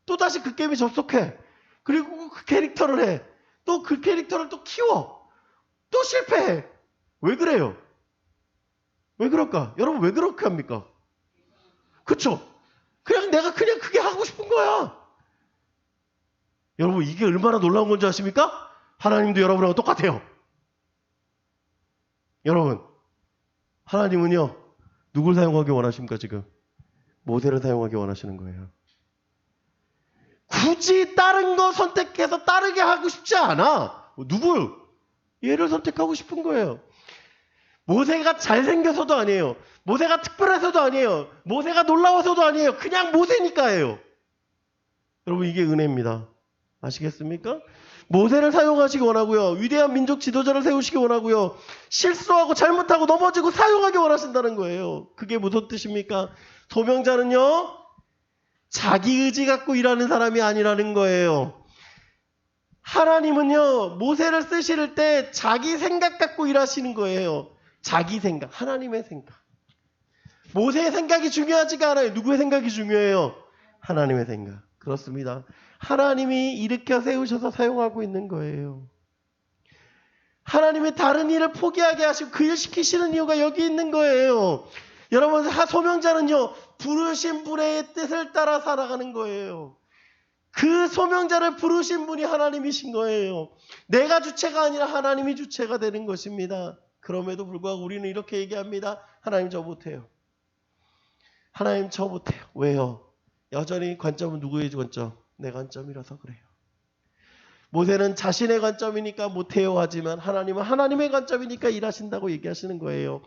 또다시 그 게임에 접속해. 그리고 그 캐릭터를 해. 또 그 캐릭터를 또 키워. 또 실패해. 왜 그래요? 왜 그럴까? 여러분 왜 그렇게 합니까? 그쵸? 그냥 내가 그냥 그게 하고 싶은 거야. 여러분 이게 얼마나 놀라운 건지 아십니까? 하나님도 여러분하고 똑같아요. 여러분 하나님은요 누굴 사용하기 원하십니까 지금? 모세를 사용하기 원하시는 거예요. 굳이 다른 거 선택해서 따르게 하고 싶지 않아. 누굴? 얘를 선택하고 싶은 거예요. 모세가 잘생겨서도 아니에요. 모세가 특별해서도 아니에요. 모세가 놀라워서도 아니에요. 그냥 모세니까예요. 여러분 이게 은혜입니다. 아시겠습니까? 모세를 사용하시기 원하고요. 위대한 민족 지도자를 세우시기 원하고요. 실수하고 잘못하고 넘어지고 사용하기 원하신다는 거예요. 그게 무슨 뜻입니까? 소명자는요, 자기 의지 갖고 일하는 사람이 아니라는 거예요. 하나님은요, 모세를 쓰실 때 자기 생각 갖고 일하시는 거예요. 자기 생각, 하나님의 생각. 모세의 생각이 중요하지가 않아요. 누구의 생각이 중요해요? 하나님의 생각. 그렇습니다. 하나님이 일으켜 세우셔서 사용하고 있는 거예요. 하나님이 다른 일을 포기하게 하시고 그 일 시키시는 이유가 여기 있는 거예요. 여러분, 소명자는요, 부르신 분의 뜻을 따라 살아가는 거예요. 그 소명자를 부르신 분이 하나님이신 거예요. 내가 주체가 아니라 하나님이 주체가 되는 것입니다. 그럼에도 불구하고 우리는 이렇게 얘기합니다. 하나님 저 못해요. 하나님 저 못해요. 왜요? 여전히 관점은 누구의 관점? 내 관점이라서 그래요. 모세는 자신의 관점이니까 못해요 하지만 하나님은 하나님의 관점이니까 일하신다고 얘기하시는 거예요.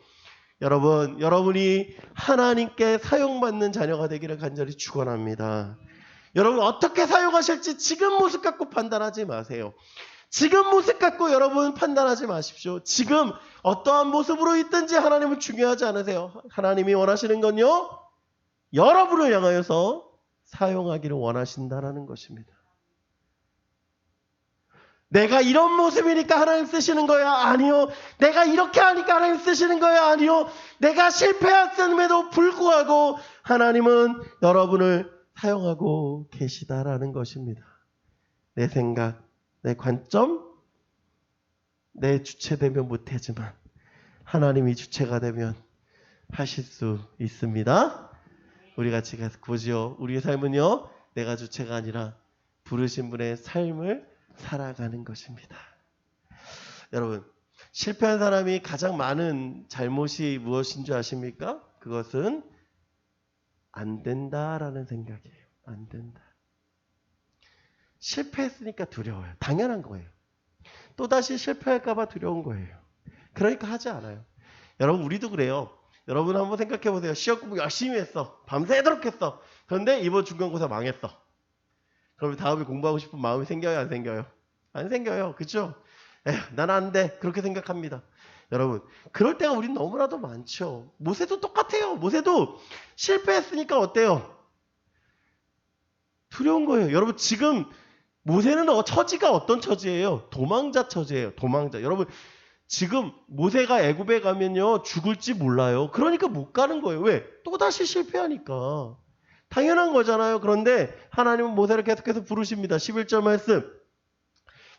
여러분, 여러분이 하나님께 사용받는 자녀가 되기를 간절히 축원합니다. 여러분 어떻게 사용하실지 지금 모습 갖고 판단하지 마세요. 지금 모습 갖고 여러분 판단하지 마십시오. 지금 어떠한 모습으로 있든지 하나님은 중요하지 않으세요. 하나님이 원하시는 건요, 여러분을 향하여서 사용하기를 원하신다라는 것입니다. 내가 이런 모습이니까 하나님 쓰시는 거야? 아니요. 내가 이렇게 하니까 하나님 쓰시는 거야? 아니요. 내가 실패했음에도 불구하고 하나님은 여러분을 사용하고 계시다라는 것입니다. 내 생각, 내 관점, 내 주체되면 못하지만 하나님이 주체가 되면 하실 수 있습니다. 우리 같이 보지요. 우리의 삶은요, 내가 주체가 아니라 부르신 분의 삶을 살아가는 것입니다. 여러분, 실패한 사람이 가장 많은 잘못이 무엇인 줄 아십니까? 그것은 안 된다라는 생각이에요. 안 된다. 실패했으니까 두려워요. 당연한 거예요. 또다시 실패할까 봐 두려운 거예요. 그러니까 하지 않아요. 여러분, 우리도 그래요. 여러분 한번 생각해 보세요. 시험 공부 열심히 했어. 밤새도록 했어. 그런데 이번 중간고사 망했어. 그러면 다음에 공부하고 싶은 마음이 생겨요, 안 생겨요? 안 생겨요. 그렇죠? 에휴, 나는 안 돼. 그렇게 생각합니다. 여러분, 그럴 때가 우린 너무나도 많죠. 모세도 똑같아요. 모세도 실패했으니까 어때요? 두려운 거예요. 여러분, 지금 모세는 처지가 어떤 처지예요? 도망자 처지예요. 도망자. 여러분, 지금 모세가 애굽에 가면요, 죽을지 몰라요. 그러니까 못 가는 거예요. 왜? 또다시 실패하니까. 당연한 거잖아요. 그런데 하나님은 모세를 계속해서 부르십니다. 11절 말씀.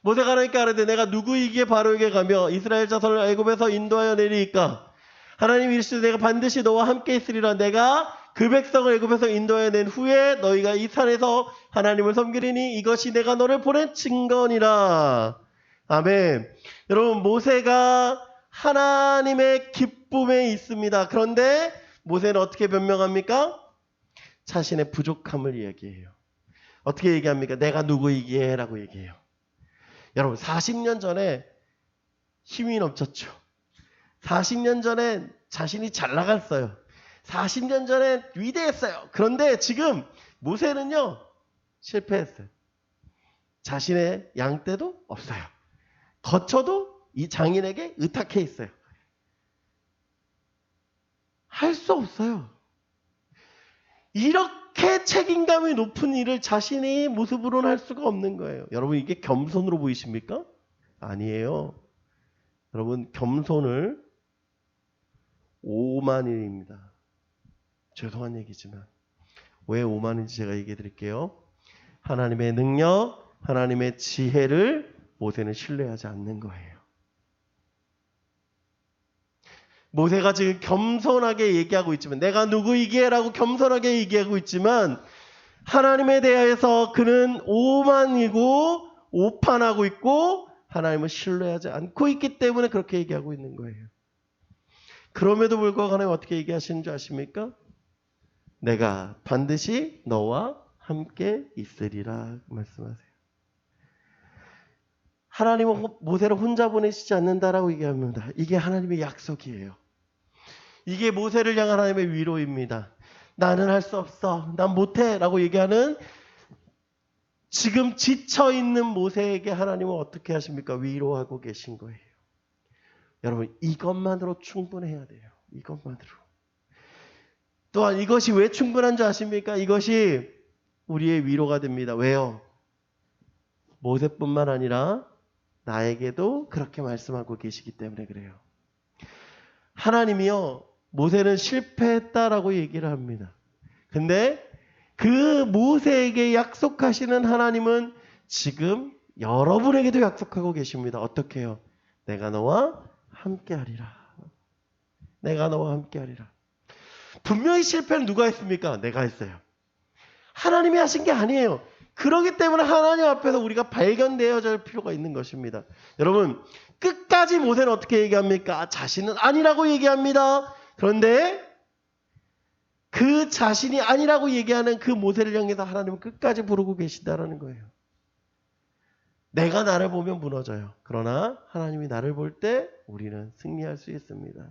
모세가 하나님께 아뢰되 내가 누구이기에 바로에게 가며 이스라엘 자손을 애굽에서 인도하여 내리이까? 하나님이 이르시되 내가 반드시 너와 함께 있으리라. 내가 그 백성을 애굽에서 인도하여 낸 후에 너희가 이 산에서 하나님을 섬기리니 이것이 내가 너를 보낸 증거니라. 아멘. 여러분, 모세가 하나님의 기쁨에 있습니다. 그런데 모세는 어떻게 변명합니까? 자신의 부족함을 이야기해요. 어떻게 얘기합니까? 내가 누구이기에 라고 얘기해요. 여러분, 40년 전에 힘이 넘쳤죠. 40년 전에 자신이 잘 나갔어요. 40년 전에 위대했어요. 그런데 지금 모세는요, 실패했어요. 자신의 양떼도 없어요. 거처도 이 장인에게 의탁해 있어요. 할 수 없어요. 이렇게 책임감이 높은 일을 자신의 모습으로는 할 수가 없는 거예요. 여러분, 이게 겸손으로 보이십니까? 아니에요. 여러분, 겸손을 오만입니다. 죄송한 얘기지만 왜 오만인지 제가 얘기해 드릴게요. 하나님의 능력, 하나님의 지혜를 모세는 신뢰하지 않는 거예요. 모세가 지금 겸손하게 얘기하고 있지만, 내가 누구이기에 라고 겸손하게 얘기하고 있지만, 하나님에 대해서 그는 오만이고 오판하고 있고 하나님을 신뢰하지 않고 있기 때문에 그렇게 얘기하고 있는 거예요. 그럼에도 불구하고 하나님 어떻게 얘기하시는 줄 아십니까? 내가 반드시 너와 함께 있으리라 말씀하세요. 하나님은 모세를 혼자 보내시지 않는다라고 얘기합니다. 이게 하나님의 약속이에요. 이게 모세를 향한 하나님의 위로입니다. 나는 할 수 없어. 난 못해. 라고 얘기하는 지금 지쳐 있는 모세에게 하나님은 어떻게 하십니까? 위로하고 계신 거예요. 여러분, 이것만으로 충분해야 돼요. 이것만으로. 또한 이것이 왜 충분한 줄 아십니까? 이것이 우리의 위로가 됩니다. 왜요? 모세뿐만 아니라 나에게도 그렇게 말씀하고 계시기 때문에 그래요. 하나님이요, 모세는 실패했다라고 얘기를 합니다. 근데 그 모세에게 약속하시는 하나님은 지금 여러분에게도 약속하고 계십니다. 어떻게 해요? 내가 너와 함께하리라. 내가 너와 함께하리라. 분명히 실패는 누가 했습니까? 내가 했어요. 하나님이 하신 게 아니에요. 그렇기 때문에 하나님 앞에서 우리가 발견되어야 할 필요가 있는 것입니다. 여러분, 끝까지 모세는 어떻게 얘기합니까? 자신은 아니라고 얘기합니다. 그런데 그 자신이 아니라고 얘기하는 그 모세를 향해서 하나님은 끝까지 부르고 계신다라는 거예요. 내가 나를 보면 무너져요. 그러나 하나님이 나를 볼 때 우리는 승리할 수 있습니다.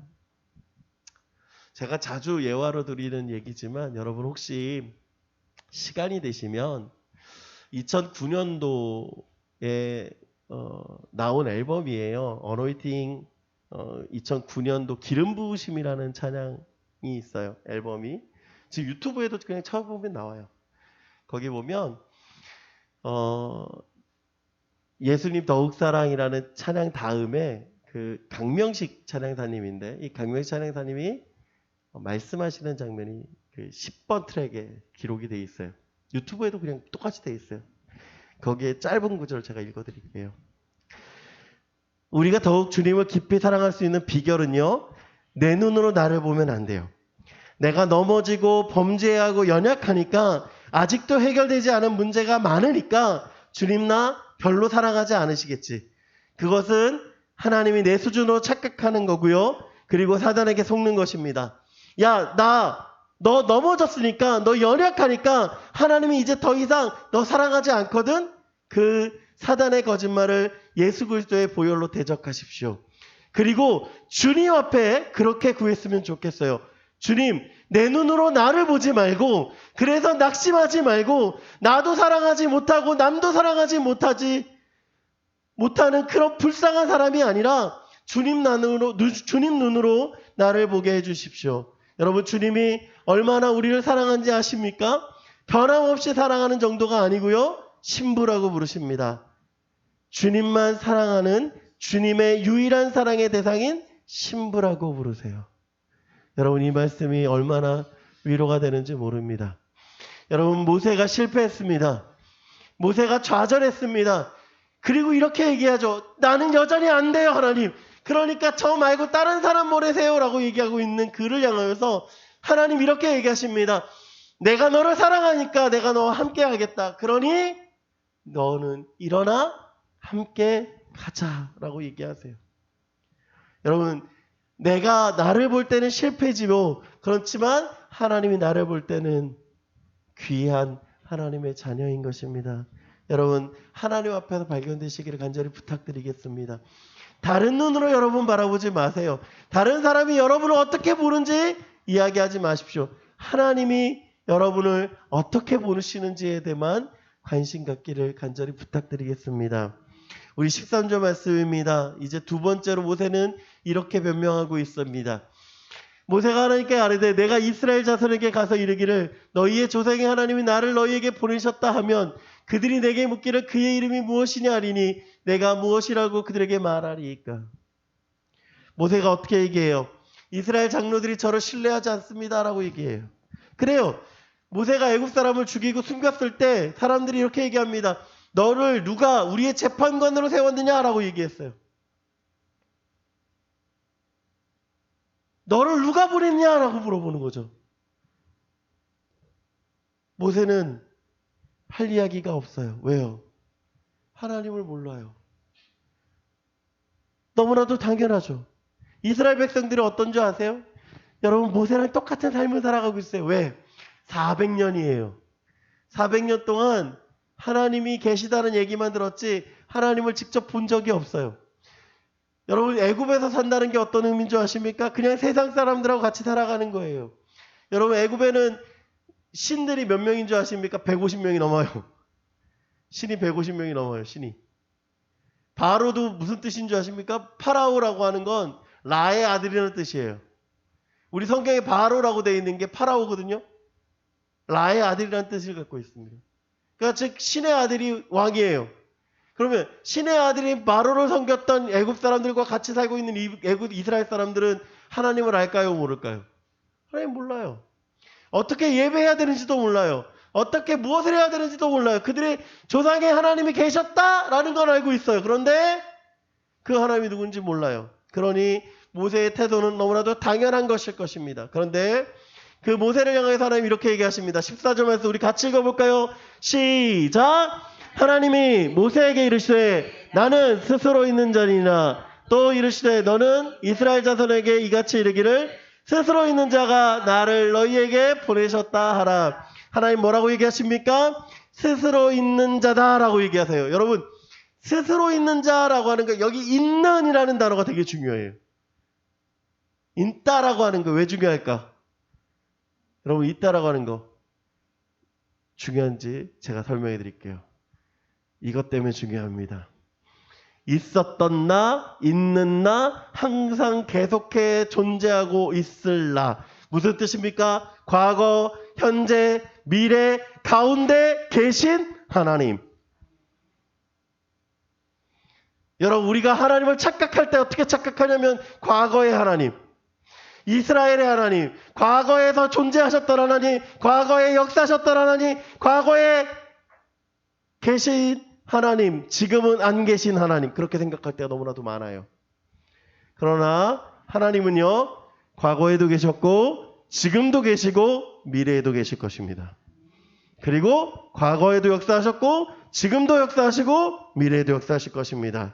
제가 자주 예화로 드리는 얘기지만 여러분 혹시 시간이 되시면 2009년도에 나온 앨범이에요. 어노이팅 2009년도 기름 부으심이라는 찬양이 있어요. 앨범이. 지금 유튜브에도 그냥 찾아보면 나와요. 거기 보면 예수님 더욱 사랑이라는 찬양 다음에 그 강명식 찬양사님인데 이 강명식 찬양사님이 말씀하시는 장면이 그 10번 트랙에 기록이 돼 있어요. 유튜브에도 그냥 똑같이 돼 있어요. 거기에 짧은 구절을 제가 읽어드릴게요. 우리가 더욱 주님을 깊이 사랑할 수 있는 비결은요, 내 눈으로 나를 보면 안 돼요. 내가 넘어지고 범죄하고 연약하니까 아직도 해결되지 않은 문제가 많으니까 주님 나 별로 사랑하지 않으시겠지. 그것은 하나님이 내 수준으로 착각하는 거고요. 그리고 사단에게 속는 것입니다. 야, 너 넘어졌으니까, 너 연약하니까 하나님이 이제 더 이상 너 사랑하지 않거든? 그 사단의 거짓말을 예수 그리스도의 보혈로 대적하십시오. 그리고 주님 앞에 그렇게 구했으면 좋겠어요. 주님, 내 눈으로 나를 보지 말고, 그래서 낙심하지 말고, 나도 사랑하지 못하고 남도 사랑하지 못하는 그런 불쌍한 사람이 아니라 주님 눈으로 나를 보게 해주십시오. 여러분, 주님이 얼마나 우리를 사랑하는지 아십니까? 변함없이 사랑하는 정도가 아니고요, 신부라고 부르십니다. 주님만 사랑하는 주님의 유일한 사랑의 대상인 신부라고 부르세요. 여러분, 이 말씀이 얼마나 위로가 되는지 모릅니다. 여러분, 모세가 실패했습니다. 모세가 좌절했습니다. 그리고 이렇게 얘기하죠. 나는 여전히 안 돼요, 하나님. 그러니까 저 말고 다른 사람 보내세요 라고 얘기하고 있는 그를 향하여서 하나님 이렇게 얘기하십니다. 내가 너를 사랑하니까 내가 너와 함께 하겠다. 그러니 너는 일어나 함께 가자라고 얘기하세요. 여러분, 내가 나를 볼 때는 실패지요. 그렇지만 하나님이 나를 볼 때는 귀한 하나님의 자녀인 것입니다. 여러분, 하나님 앞에서 발견되시기를 간절히 부탁드리겠습니다. 다른 눈으로 여러분 바라보지 마세요. 다른 사람이 여러분을 어떻게 보는지 이야기하지 마십시오. 하나님이 여러분을 어떻게 보시는지에 대해만 관심 갖기를 간절히 부탁드리겠습니다. 우리 13절 말씀입니다. 이제 두 번째로 모세는 이렇게 변명하고 있습니다. 모세가 하나님께 아뢰되 내가 이스라엘 자손에게 가서 이르기를 너희의 조상의 하나님이 나를 너희에게 보내셨다 하면 그들이 내게 묻기를 그의 이름이 무엇이냐 하리니 내가 무엇이라고 그들에게 말하리이까. 모세가 어떻게 얘기해요? 이스라엘 장로들이 저를 신뢰하지 않습니다 라고 얘기해요. 그래요. 모세가 애굽 사람을 죽이고 숨겼을 때 사람들이 이렇게 얘기합니다. 너를 누가 우리의 재판관으로 세웠느냐 라고 얘기했어요. 너를 누가 보냈냐라고 물어보는 거죠. 모세는 할 이야기가 없어요. 왜요? 하나님을 몰라요. 너무나도 당연하죠. 이스라엘 백성들이 어떤 줄 아세요? 여러분, 모세랑 똑같은 삶을 살아가고 있어요. 왜? 400년이에요. 400년 동안 하나님이 계시다는 얘기만 들었지 하나님을 직접 본 적이 없어요. 여러분, 애굽에서 산다는 게 어떤 의미인 줄 아십니까? 그냥 세상 사람들하고 같이 살아가는 거예요. 여러분, 애굽에는 신들이 몇 명인 줄 아십니까? 150명이 넘어요. 신이 150명이 넘어요. 신이. 바로도 무슨 뜻인 줄 아십니까? 파라오라고 하는 건 라의 아들이라는 뜻이에요. 우리 성경에 바로라고 되어 있는 게 파라오거든요. 라의 아들이라는 뜻을 갖고 있습니다. 그러니까 즉 신의 아들이 왕이에요. 그러면 신의 아들인 바로를 섬겼던 애굽 사람들과 같이 살고 있는 애굽 이스라엘 사람들은 하나님을 알까요? 모를까요? 하나님 몰라요. 어떻게 예배해야 되는지도 몰라요. 어떻게 무엇을 해야 되는지도 몰라요. 그들의 조상에 하나님이 계셨다라는 건 알고 있어요. 그런데 그 하나님이 누군지 몰라요. 그러니 모세의 태도는 너무나도 당연한 것일 것입니다. 그런데 그 모세를 향해서 하나님 이렇게 얘기하십니다. 14절 말씀 우리 같이 읽어볼까요? 시작! 하나님이 모세에게 이르시되 나는 스스로 있는 자니라. 또 이르시되 너는 이스라엘 자손에게 이같이 이르기를 스스로 있는 자가 나를 너희에게 보내셨다 하라. 하나님 뭐라고 얘기하십니까? 스스로 있는 자다라고 얘기하세요. 여러분 스스로 있는 자라고 하는 거 여기 있는이라는 단어가 되게 중요해요. 있다라고 하는 거 왜 중요할까? 여러분 있다라고 하는 거 중요한지 제가 설명해 드릴게요. 이것 때문에 중요합니다. 있었던 나, 있는 나, 항상 계속해 존재하고 있을 나. 무슨 뜻입니까? 과거, 현재, 미래, 가운데 계신 하나님. 여러분 우리가 하나님을 착각할 때 어떻게 착각하냐면 과거의 하나님, 이스라엘의 하나님, 과거에서 존재하셨던 하나님, 과거에 역사하셨던 하나님, 과거에 계신 하나님, 지금은 안 계신 하나님, 그렇게 생각할 때가 너무나도 많아요. 그러나 하나님은요 과거에도 계셨고 지금도 계시고 미래에도 계실 것입니다. 그리고 과거에도 역사하셨고 지금도 역사하시고 미래에도 역사하실 것입니다.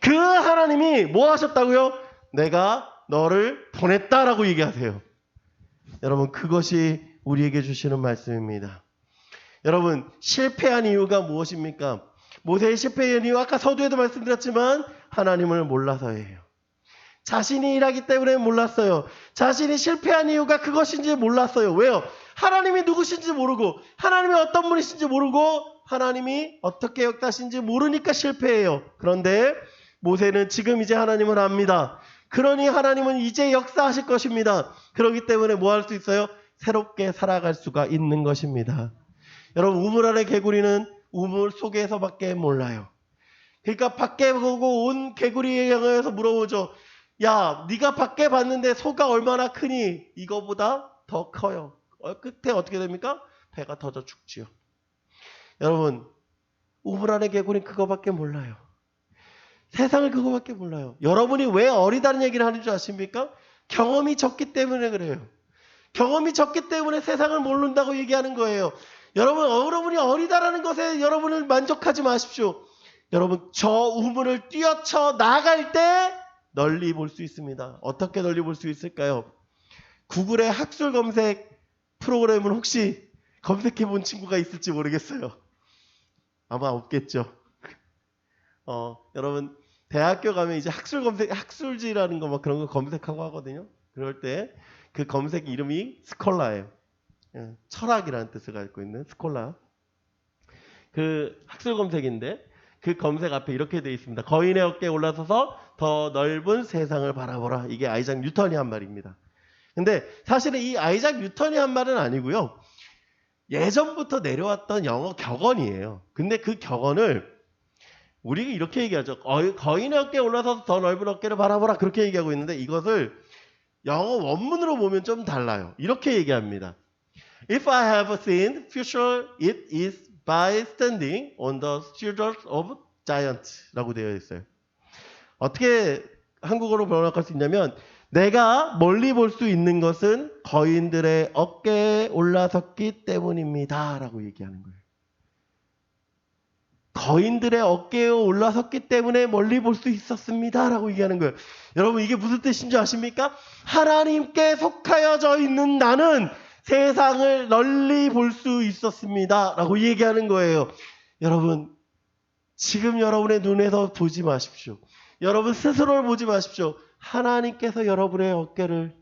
그 하나님이 뭐 하셨다고요? 내가 너를 보냈다라고 얘기하세요. 여러분 그것이 우리에게 주시는 말씀입니다. 여러분 실패한 이유가 무엇입니까? 모세의 실패한 이유 아까 서두에도 말씀드렸지만 하나님을 몰라서예요. 자신이 일하기 때문에 몰랐어요. 자신이 실패한 이유가 그것인지 몰랐어요. 왜요? 하나님이 누구신지 모르고 하나님이 어떤 분이신지 모르고 하나님이 어떻게 역사하신지 모르니까 실패해요. 그런데 모세는 지금 이제 하나님을 압니다. 그러니 하나님은 이제 역사하실 것입니다. 그렇기 때문에 뭐 할 수 있어요? 새롭게 살아갈 수가 있는 것입니다. 여러분 우물 안의 개구리는 우물 속에서밖에 몰라요. 그러니까 밖에 보고 온 개구리에 향해서 물어보죠. 야, 네가 밖에 봤는데 소가 얼마나 크니? 이거보다 더 커요. 끝에 어떻게 됩니까? 배가 터져 죽지요. 여러분 우물 안의 개구리는 그거밖에 몰라요. 세상을 그거밖에 몰라요. 여러분이 왜 어리다는 얘기를 하는 줄 아십니까? 경험이 적기 때문에 그래요. 경험이 적기 때문에 세상을 모른다고 얘기하는 거예요. 여러분이 어리다라는 것에 여러분을 만족하지 마십시오. 여러분 저 우물을 뛰어쳐 나갈 때 널리 볼 수 있습니다. 어떻게 널리 볼 수 있을까요? 구글의 학술 검색 프로그램을 혹시 검색해 본 친구가 있을지 모르겠어요. 아마 없겠죠. 여러분 대학교 가면 이제 학술 검색, 학술지라는 거 막 그런 거 검색하고 하거든요. 그럴 때 그 검색 이름이 스콜라예요. 철학이라는 뜻을 갖고 있는 스콜라. 그 학술 검색인데 그 검색 앞에 이렇게 되어 있습니다. 거인의 어깨에 올라서서 더 넓은 세상을 바라보라. 이게 아이작 뉴턴이 한 말입니다. 근데 사실은 이 아이작 뉴턴이 한 말은 아니고요. 예전부터 내려왔던 영어 격언이에요. 근데 그 격언을 우리가 이렇게 얘기하죠. 거인의 어깨에 올라서서 더 넓은 어깨를 바라보라. 그렇게 얘기하고 있는데 이것을 영어 원문으로 보면 좀 달라요. 이렇게 얘기합니다. If I have seen future, it is by standing on the shoulders of giants 라고 되어 있어요. 어떻게 한국어로 번역할 수 있냐면 내가 멀리 볼 수 있는 것은 거인들의 어깨에 올라섰기 때문입니다 라고 얘기하는 거예요. 거인들의 어깨에 올라섰기 때문에 멀리 볼 수 있었습니다 라고 얘기하는 거예요. 여러분 이게 무슨 뜻인지 아십니까? 하나님께 속하여져 있는 나는 세상을 널리 볼 수 있었습니다 라고 얘기하는 거예요. 여러분 지금 여러분의 눈에서 보지 마십시오. 여러분 스스로를 보지 마십시오. 하나님께서 여러분의 어깨를,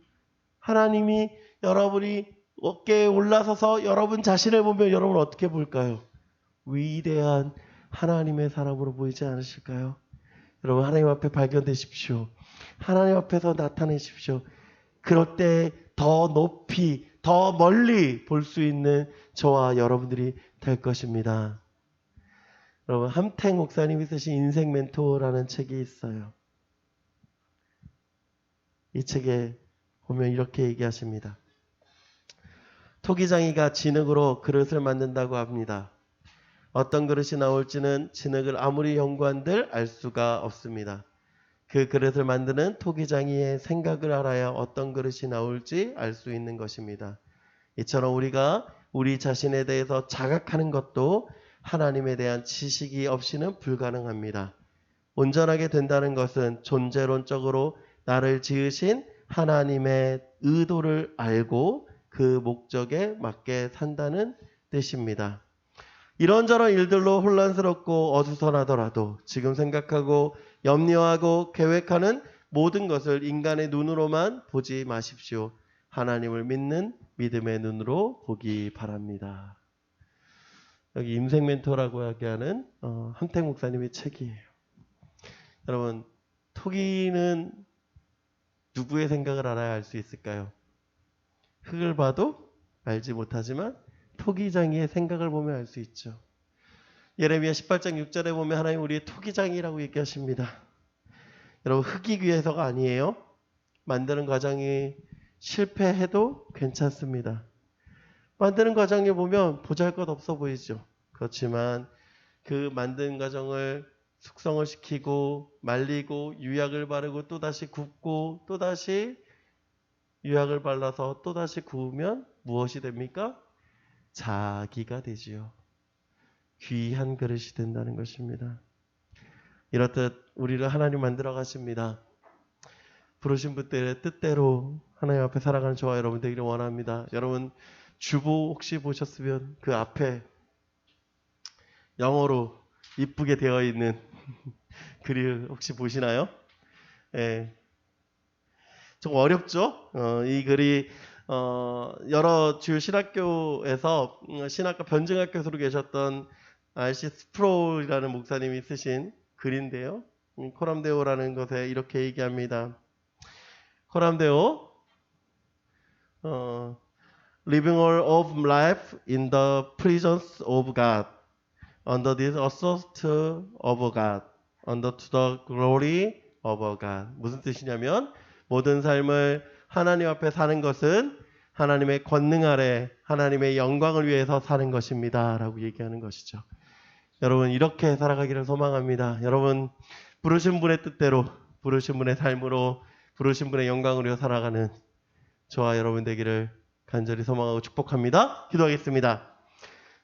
하나님이 여러분이 어깨에 올라서서 여러분 자신을 보면 여러분 어떻게 볼까요? 위대한 하나님의 사람으로 보이지 않으실까요? 여러분 하나님 앞에 발견되십시오. 하나님 앞에서 나타내십시오. 그럴 때 더 높이 더 멀리 볼 수 있는 저와 여러분들이 될 것입니다. 여러분 함택 목사님이 쓰신 인생 멘토라는 책이 있어요. 이 책에 보면 이렇게 얘기하십니다. 토기장이가 진흙으로 그릇을 만든다고 합니다. 어떤 그릇이 나올지는 진흙을 아무리 연구한들 알 수가 없습니다. 그 그릇을 만드는 토기장이의 생각을 알아야 어떤 그릇이 나올지 알 수 있는 것입니다. 이처럼 우리가 우리 자신에 대해서 자각하는 것도 하나님에 대한 지식이 없이는 불가능합니다. 온전하게 된다는 것은 존재론적으로 나를 지으신 하나님의 의도를 알고 그 목적에 맞게 산다는 뜻입니다. 이런저런 일들로 혼란스럽고 어수선하더라도 지금 생각하고 염려하고 계획하는 모든 것을 인간의 눈으로만 보지 마십시오. 하나님을 믿는 믿음의 눈으로 보기 바랍니다. 여기 인생 멘토라고 하는 함택 목사님의 책이에요. 여러분 토기는 누구의 생각을 알아야 알 수 있을까요? 흙을 봐도 알지 못하지만 토기장이의 생각을 보면 알 수 있죠. 예레미야 18장 6절에 보면 하나님 우리의 토기장이라고 얘기하십니다. 여러분 흙이 위해서가 아니에요. 만드는 과정이 실패해도 괜찮습니다. 만드는 과정에 보면 보잘것없어 보이죠. 그렇지만 그 만드는 과정을 숙성을 시키고 말리고 유약을 바르고 또다시 굽고 또다시 유약을 발라서 또다시 구우면 무엇이 됩니까? 자기가 되지요. 귀한 그릇이 된다는 것입니다. 이렇듯 우리를 하나님 만들어 가십니다. 부르신 분들의 뜻대로 하나님 앞에 살아가는 저와 여러분 되기를 원합니다. 여러분 주보 혹시 보셨으면 그 앞에 영어로 이쁘게 되어 있는 글을 혹시 보시나요? 예. 좀 어렵죠? 이 글이 여러 주요 신학교에서 신학과 변증학 교수로 계셨던 R.C. 스프롤이라는 목사님이 쓰신 글인데요. 코람데오라는 것에 이렇게 얘기합니다. 코람데오 Living all of life in the presence of God under this assault of God under to the glory of God. 무슨 뜻이냐면 모든 삶을 하나님 앞에 사는 것은 하나님의 권능 아래 하나님의 영광을 위해서 사는 것입니다 라고 얘기하는 것이죠. 여러분 이렇게 살아가기를 소망합니다. 여러분 부르신 분의 뜻대로 부르신 분의 삶으로 부르신 분의 영광을 위해 살아가는 저와 여러분 되기를 간절히 소망하고 축복합니다. 기도하겠습니다.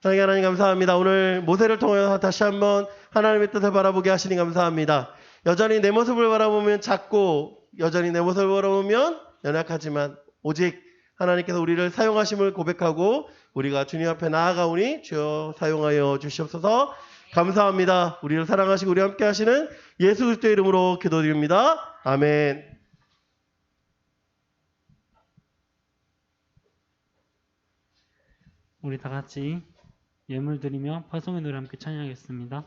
사랑의 하나님 감사합니다. 오늘 모세를 통하여 다시 한번 하나님의 뜻을 바라보게 하시니 감사합니다. 여전히 내 모습을 바라보면 작고 여전히 내 모습을 바라보면 연약하지만 오직 하나님께서 우리를 사용하심을 고백하고 우리가 주님 앞에 나아가오니 주여 사용하여 주시옵소서. 감사합니다. 우리를 사랑하시고 우리와 함께 하시는 예수 그리스도의 이름으로 기도드립니다. 아멘. 우리 다 같이 예물 드리며 파송의 노래 함께 찬양하겠습니다.